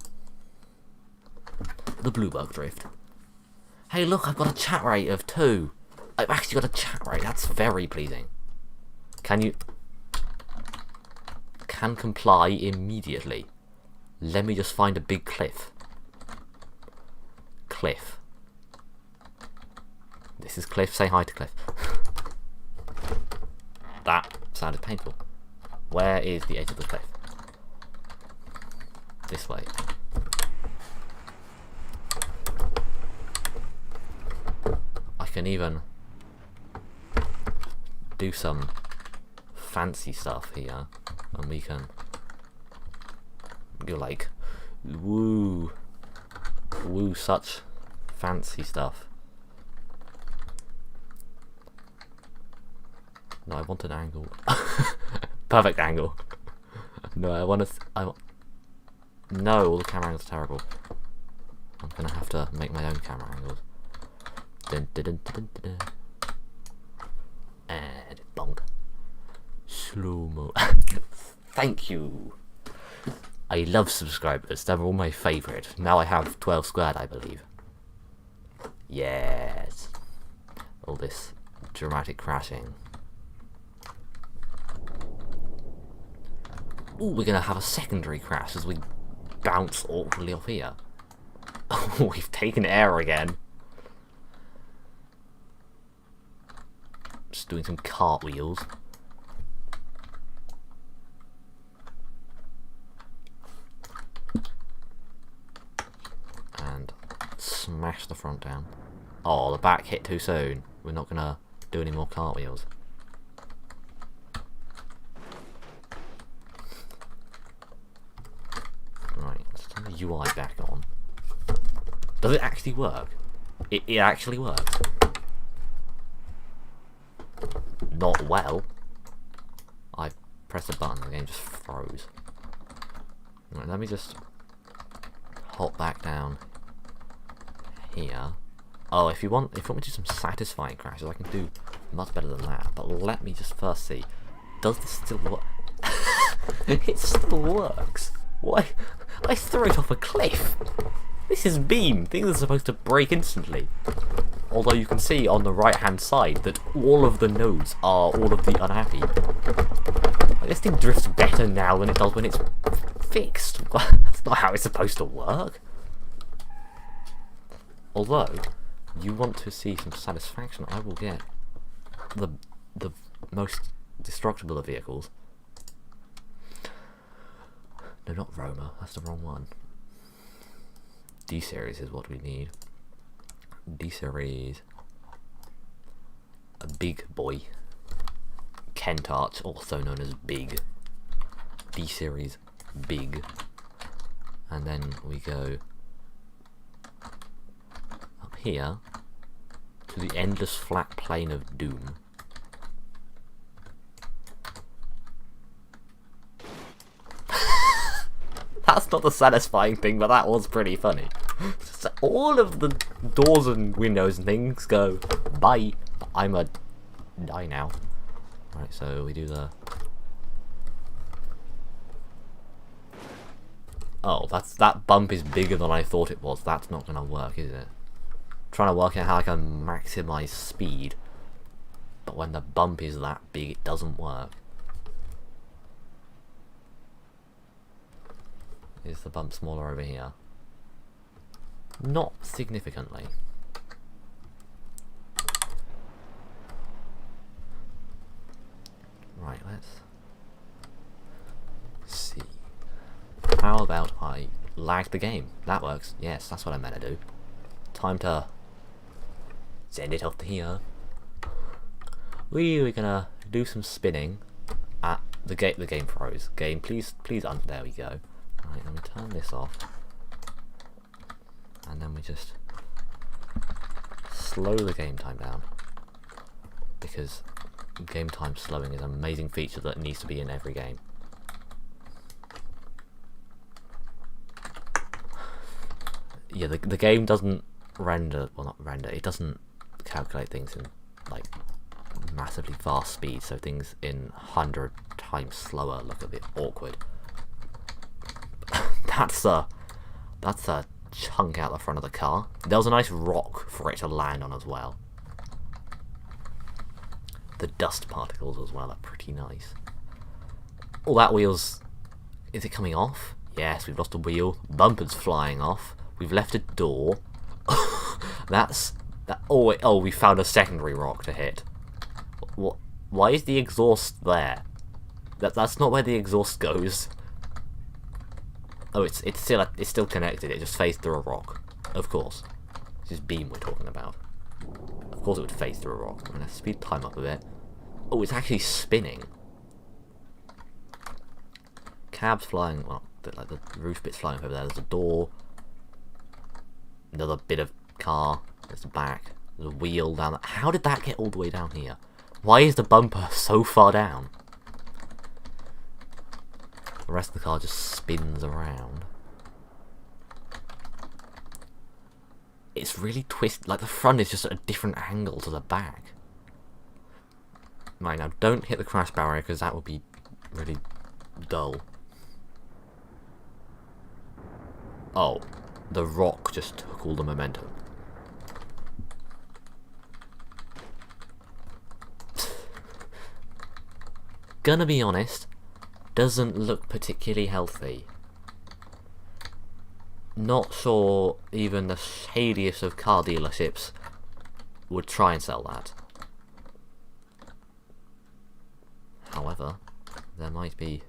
The Bluebug Drift. Hey look, I've got a chat rate of 2. I've actually got a chat rate. That's very pleasing. Can comply immediately. Let me just find a big cliff. Cliff. This is Cliff. Say hi to Cliff. That sounded painful. Where is the edge of the cliff? This way. I can even do some fancy stuff here, and we can go like woo such fancy stuff. No, I want an angle. Perfect angle. No, no, all the camera angles are terrible. I'm gonna have to make my own camera angles. Dun, dun, dun, dun, dun, dun. And bonk. Slow-mo. Thank you. I love subscribers. They're all my favourite. Now I have 12 squared, I believe. Yes. All this dramatic crashing. Ooh, we're gonna have a secondary crash as we bounce awkwardly off here. Oh, we've taken air again. Just doing some cartwheels. And smash the front down. Oh, the back hit too soon. We're not gonna do any more cartwheels. Right, let's turn the UI back on. Does it actually work? It actually works. Not well. I pressed a button, the game just froze. Right, let me just hop back down here. Oh, if you want me to do some satisfying crashes, I can do much better than that. But let me just first see. Does this still work? It still works. Why? I threw it off a cliff. This is beam. Things are supposed to break instantly. Although you can see on the right hand side that all of the nodes are all of the unhappy. Like, this thing drifts better now than it does when it's fixed. That's not how it's supposed to work. Although, you want to see some satisfaction, I will get the most destructible of vehicles. No, not Roma. That's the wrong one. D-Series is what we need. D-Series. A big boy. Kentart, also known as Big. D-Series Big. And then we go up here to the endless flat plane of doom. That's not the satisfying thing, but that was pretty funny. So all of the doors and windows and things go bye. I'm a die now. Right, so we do the. Oh, that bump is bigger than I thought it was. That's not gonna work, is it? Trying to work out how I can maximize speed, but when the bump is that big, it doesn't work. Is the bump smaller over here? Not significantly. Right, let's see. How about I lag the game? That works. Yes, that's what I meant to do. Time to send it off to here. We're gonna do some spinning at the game froze. Game, please, there we go. Right, let me turn this off. And then we just slow the game time down. Because game time slowing is an amazing feature that needs to be in every game. Yeah, the game doesn't render, well not render, it doesn't calculate things in like massively fast speed, so things in 100 times slower look a bit awkward. That's a chunk out the front of the car. There was a nice rock for it to land on as well. The dust particles as well are pretty nice. Oh, that wheel's... Is it coming off? Yes, we've lost a wheel. Bumper's flying off. We've left a door. Oh, we found a secondary rock to hit. What? Why is the exhaust there? That's not where the exhaust goes. Oh, it's still connected. It just phased through a rock. Of course. This is beam we're talking about. Of course it would phase through a rock. I'm gonna speed time up a bit. Oh, it's actually spinning. Cab's flying. Well, like the roof bit's flying over there. There's a door. Another bit of car. There's the back. There's a wheel down there. How did that get all the way down here? Why is the bumper so far down? The rest of the car just spins around. It's really twisted. Like the front is just at a different angle to the back. Right, now don't hit the crash barrier because that would be really dull. Oh, the rock just took all the momentum. Gonna be honest, doesn't look particularly healthy. Not sure even the shadiest of car dealerships would try and sell that. However, there might be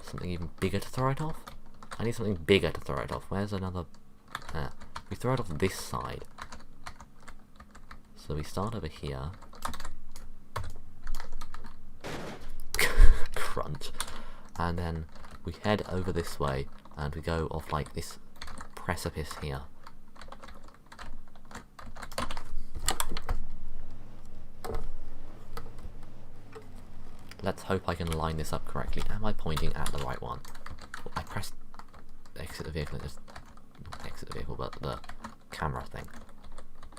something even bigger to throw it off. I need something bigger to throw it off. Where's another... we throw it off this side. So we start over here. Crunch. And then we head over this way and we go off like this precipice here. Let's hope I can line this up correctly. Am I pointing at the right one? I pressed exit the vehicle, just not exit the vehicle, but the camera thing.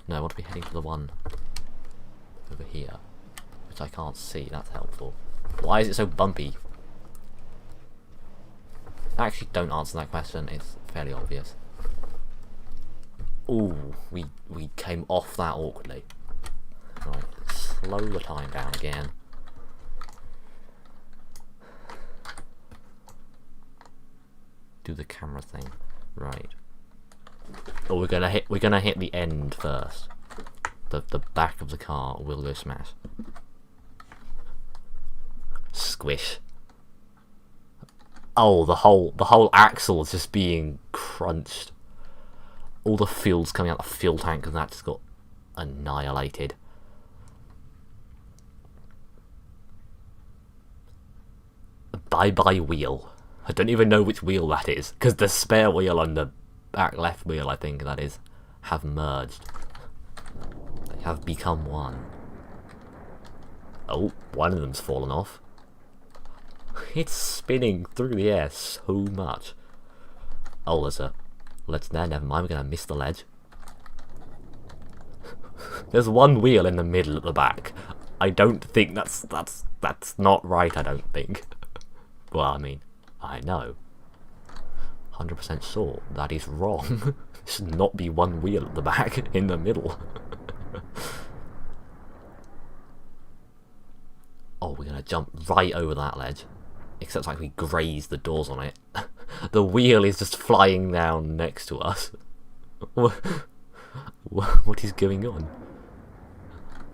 No, I want to be heading to the one over here, which I can't see. That's helpful. Why is it so bumpy? Actually, don't answer that question. It's fairly obvious. Ooh, we came off that awkwardly. Right, slow the time down again. Do the camera thing. Right. Oh, we're gonna hit the end first. The back of the car will go smash. Squish. Oh, the whole axle is just being crunched. All the fuel's coming out the fuel tank, and that just got annihilated. Bye bye wheel. I don't even know which wheel that is, because the spare wheel and the back left wheel, I think that is, have merged. They have become one. Oh, one of them's fallen off. It's spinning through the air so much. Oh, there's a ledge there. Never mind, we're gonna miss the ledge. There's one wheel in the middle at the back. I don't think that's not right. I don't think. Well, I mean, I know. 100% sure that is wrong. There should not be one wheel at the back in the middle. Oh, we're gonna jump right over that ledge. Except like we grazed the doors on it. The wheel is just flying down next to us. What is going on?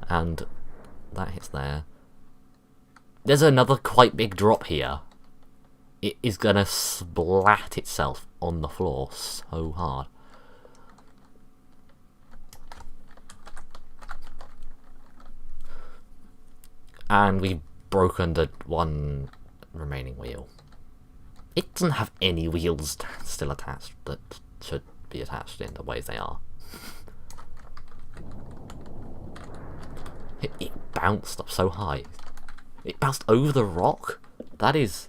And that hits there. There's another quite big drop here. It is gonna splat itself on the floor so hard. And we've broken the one remaining wheel. It doesn't have any wheels still attached that should be attached in the ways they are. It bounced up so high. It bounced over the rock? That is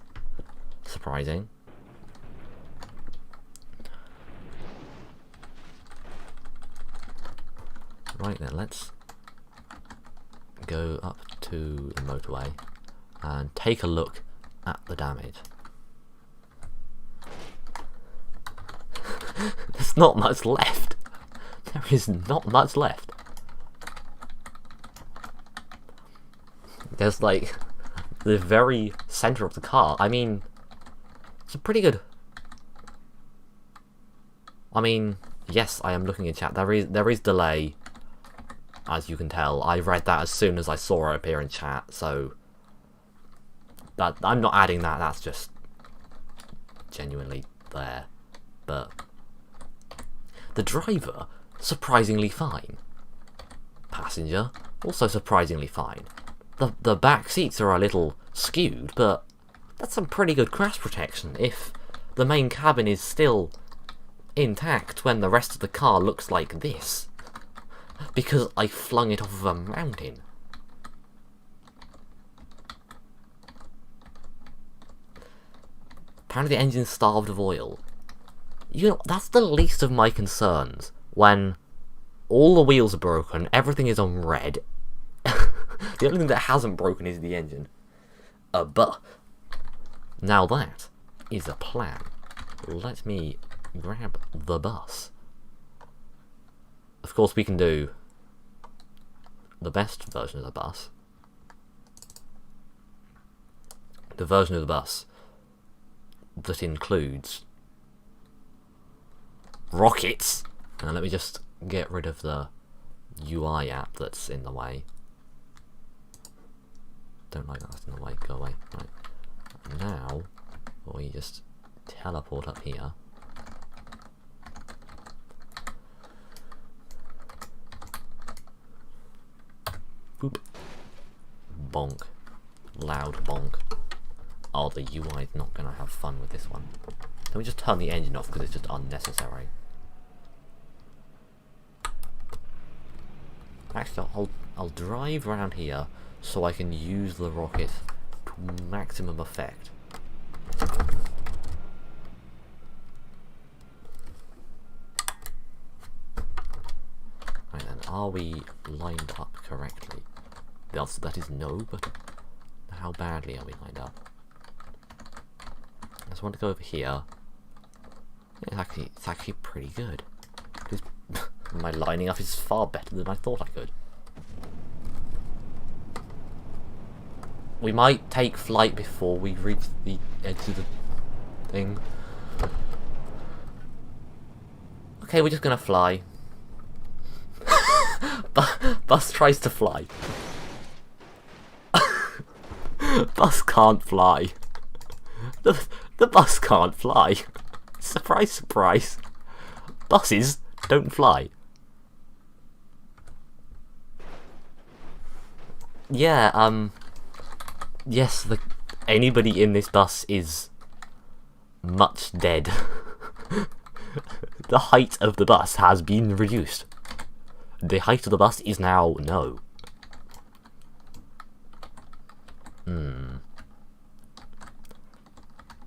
surprising. Right then, let's go up to the motorway and take a look at the damage. There's not much left. There is not much left. There's like the very center of the car. I mean, it's a pretty good. I mean, yes, I am looking in chat. There is delay, as you can tell. I read that as soon as I saw it appear in chat, so that I'm not adding that. That's just genuinely there. But the driver, surprisingly fine. Passenger, also surprisingly fine. The back seats are a little skewed, but that's some pretty good crash protection if the main cabin is still intact when the rest of the car looks like this. Because I flung it off of a mountain. Apparently the engine's starved of oil. You know, that's the least of my concerns when all the wheels are broken, everything is on red. The only thing that hasn't broken is the engine. But now that is a plan. Let me grab the bus. Of course, we can do the best version of the bus. The version of the bus that includes rockets. And let me just get rid of the UI app that's in the way. Don't like that, that's in the way, go away. Right. Now, we just teleport up here. Boop. Bonk. Loud bonk. Oh, the UI is not going to have fun with this one. Let me just turn the engine off because it's just unnecessary. Actually, I'll drive around here so I can use the rocket to maximum effect. Right then, are we lined up correctly? The answer to that is no, but how badly are we lined up? I just want to go over here. It's actually pretty good. My lining up is far better than I thought I could. We might take flight before we reach the edge of the thing. Okay, we're just gonna fly. Bus tries to fly. Bus can't fly. The bus can't fly. Surprise, surprise. Buses don't fly. Yeah, yes, anybody in this bus is much dead. The height of the bus has been reduced. The height of the bus is now no.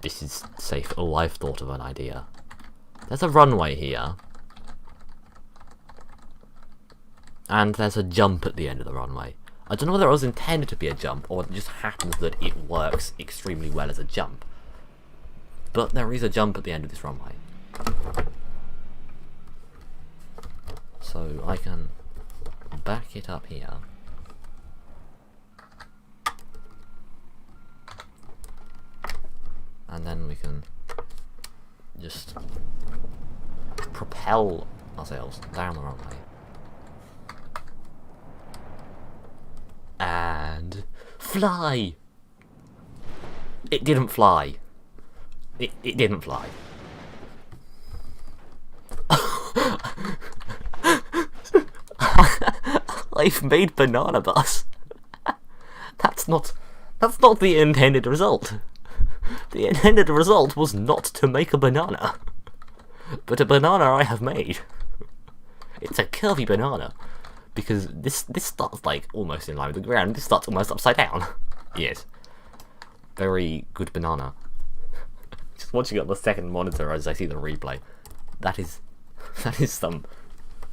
This is safe. Oh, I've thought of an idea. There's a runway here. And there's a jump at the end of the runway. I don't know whether it was intended to be a jump, or it just happens that it works extremely well as a jump. But there is a jump at the end of this runway. So I can back it up here. And then we can just propel ourselves down the runway. And fly! It didn't fly. It didn't fly. I've made Banana Bus. That's not the intended result. The intended result was not to make a banana, but a banana I have made. It's a curvy banana, because this starts like almost in line with the ground. This starts almost upside down. Yes, very good banana. Just watching it on the second monitor as I see the replay. That is some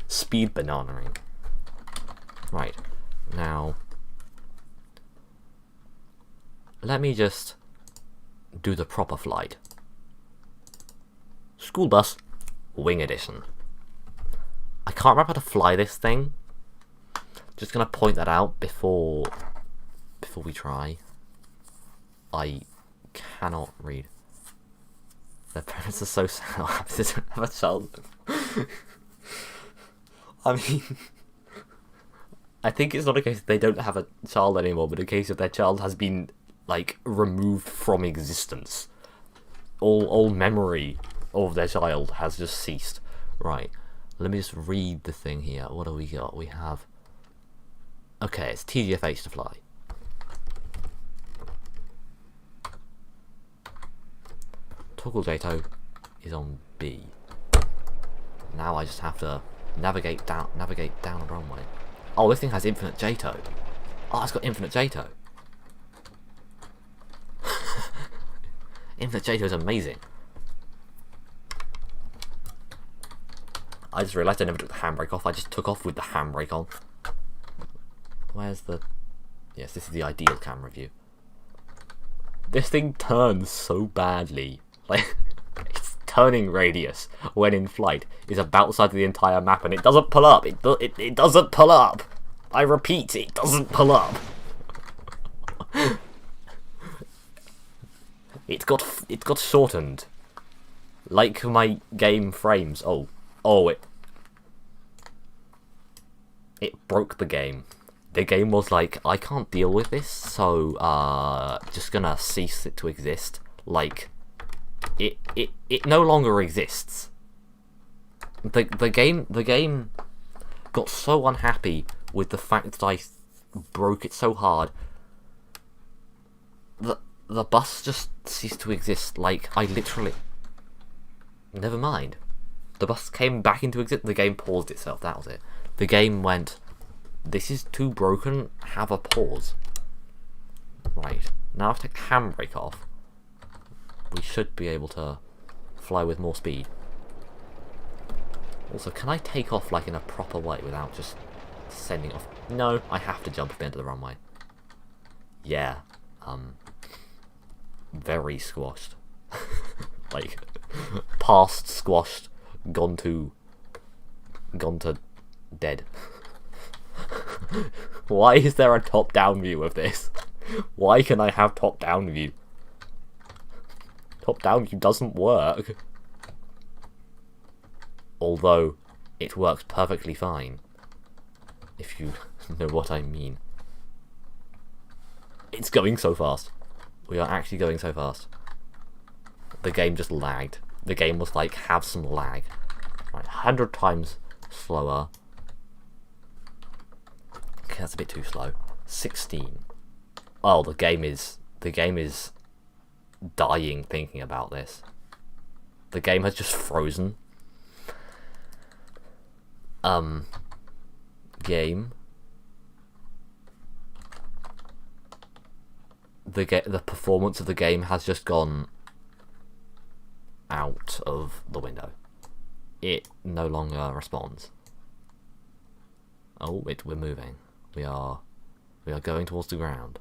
speed bananaing. Right, now let me just do the proper flight. School bus, wing edition. I can't remember how to fly this thing. Just gonna point that out before we try. I cannot read. Their parents are so sad. Happy to have a child. I mean, I think it's not a case that they don't have a child anymore, but a case of their child has been like removed from existence. All memory of their child has just ceased. Right, let me just read the thing here. What do we got? We have, okay, it's TGFH to fly. Toggle JATO is on B. Now I just have to navigate down a runway. Oh, this thing has infinite JATO. Oh, it's got infinite JATO. Infinite JATO is amazing. I just realised I never took the handbrake off. I just took off with the handbrake on. Where's the... Yes, this is the ideal camera view. This thing turns so badly. Like, its turning radius when in flight is about the size of the entire map, and it doesn't pull up. It doesn't pull up. I repeat, it doesn't pull up. It got shortened, like my game frames. Oh, it broke the game. The game was like, I can't deal with this, so just gonna cease it to exist. Like, it no longer exists. The game got so unhappy with the fact that I broke it so hard that the bus just ceased to exist. Like, I literally... Never mind. The bus came back into existence. The game paused itself. That was it. The game went, this is too broken. Have a pause. Right. Now I've taken the handbrake off. We should be able to fly with more speed. Also, can I take off like in a proper way without just sending off? No, I have to jump at the end of the runway. Yeah. very squashed. Like, past squashed, gone to dead. Why is there a top-down view of this? Why can I have top-down view? Top-down view doesn't work. Although, it works perfectly fine. If you know what I mean. It's going so fast. We are actually going so fast. The game just lagged. The game was like, have some lag. Right, 100 times slower. Okay, that's a bit too slow. 16. Oh, the game is dying thinking about this. The game has just frozen. Game. The performance of the game has just gone out of the window. It no longer responds. Oh, we're moving. We are going towards the ground.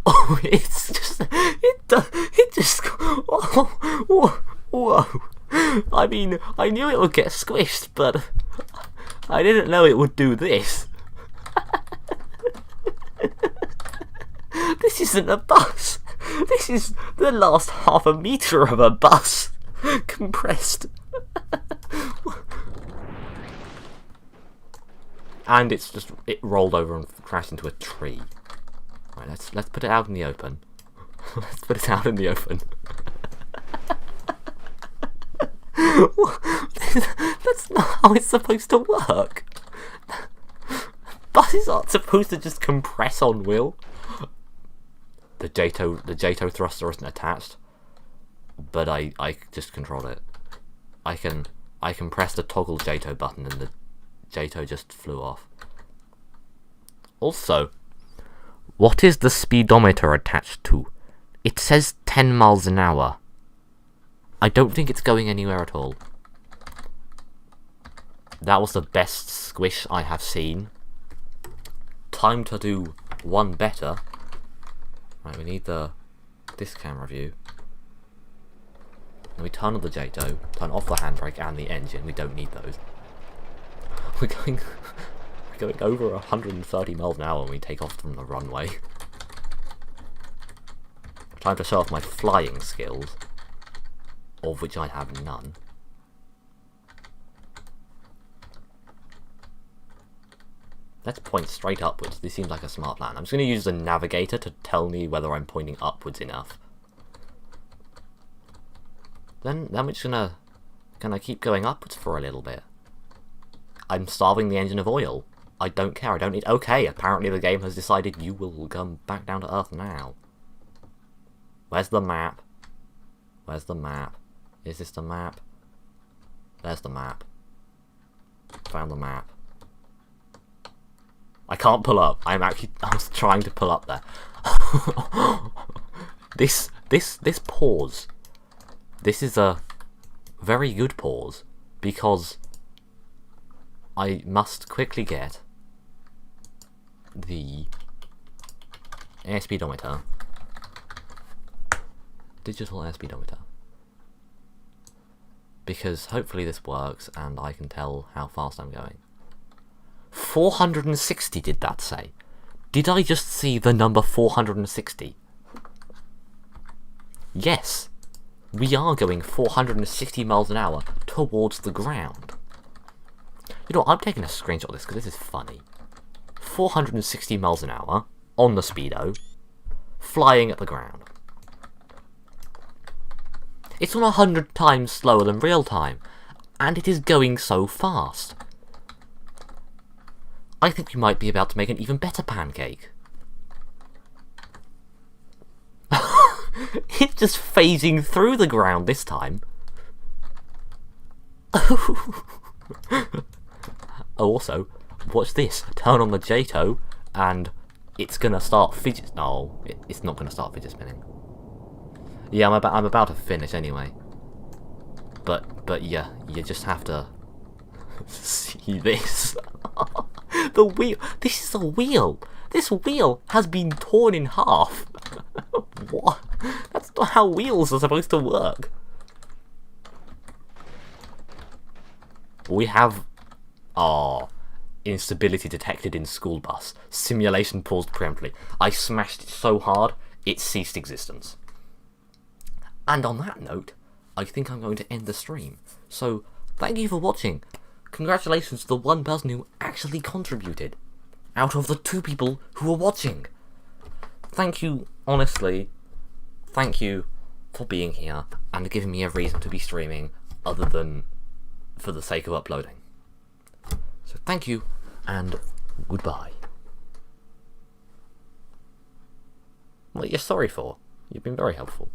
Oh, it's just whoa. I mean, I knew it would get squished, but I didn't know it would do this. This isn't a bus. This is the last half a meter of a bus compressed. And it rolled over and crashed into a tree. Right, let's put it out in the open. Let's put it out in the open. That's not how it's supposed to work. Buses aren't supposed to just compress on wheel. The JATO thruster isn't attached, but I just control it. I can press the toggle JATO button and the JATO just flew off. Also, what is the speedometer attached to? It says 10 miles an hour. I don't think it's going anywhere at all. That was the best squish I have seen. Time to do one better. Right, we need this camera view. Then we turn on the JATO, turn off the handbrake and the engine. We don't need those. We're going over 130 miles an hour when we take off from the runway. Time to show off my flying skills, of which I have none. Let's point straight upwards. This seems like a smart plan. I'm just going to use the navigator to tell me whether I'm pointing upwards enough. Then we're just gonna keep going upwards for a little bit. I'm starving the engine of oil. I don't care. I don't need. Okay, apparently the game has decided you will come back down to Earth now. Where's the map? Where's the map? Is this the map? There's the map. Found the map. I can't pull up. I was trying to pull up there. This pause. This is a very good pause because I must quickly get the air speedometer. Digital air speedometer. Because hopefully this works and I can tell how fast I'm going. 460 did that say? Did I just see the number 460? Yes, we are going 460 miles an hour towards the ground. You know what, I'm taking a screenshot of this because this is funny. 460 miles an hour on the speedo, flying at the ground. It's on 100 times slower than real time, and it is going so fast. I think we might be about to make an even better pancake. It's just phasing through the ground this time. Also, watch this. Turn on the JATO and it's gonna start fidget. No, it's not gonna start fidget spinning. Yeah, I'm about to finish anyway. But yeah, you just have to See this? The wheel. This is a wheel. This wheel has been torn in half. What? That's not how wheels are supposed to work. We have instability detected in school bus. Simulation paused preemptively. I smashed it so hard it ceased existence. And on that note, I think I'm going to end the stream. So thank you for watching. Congratulations to the one person who actually contributed out of the 2 people who were watching. Thank you, honestly. Thank you for being here and giving me a reason to be streaming other than for the sake of uploading. So thank you and goodbye. What you're sorry for? You've been very helpful.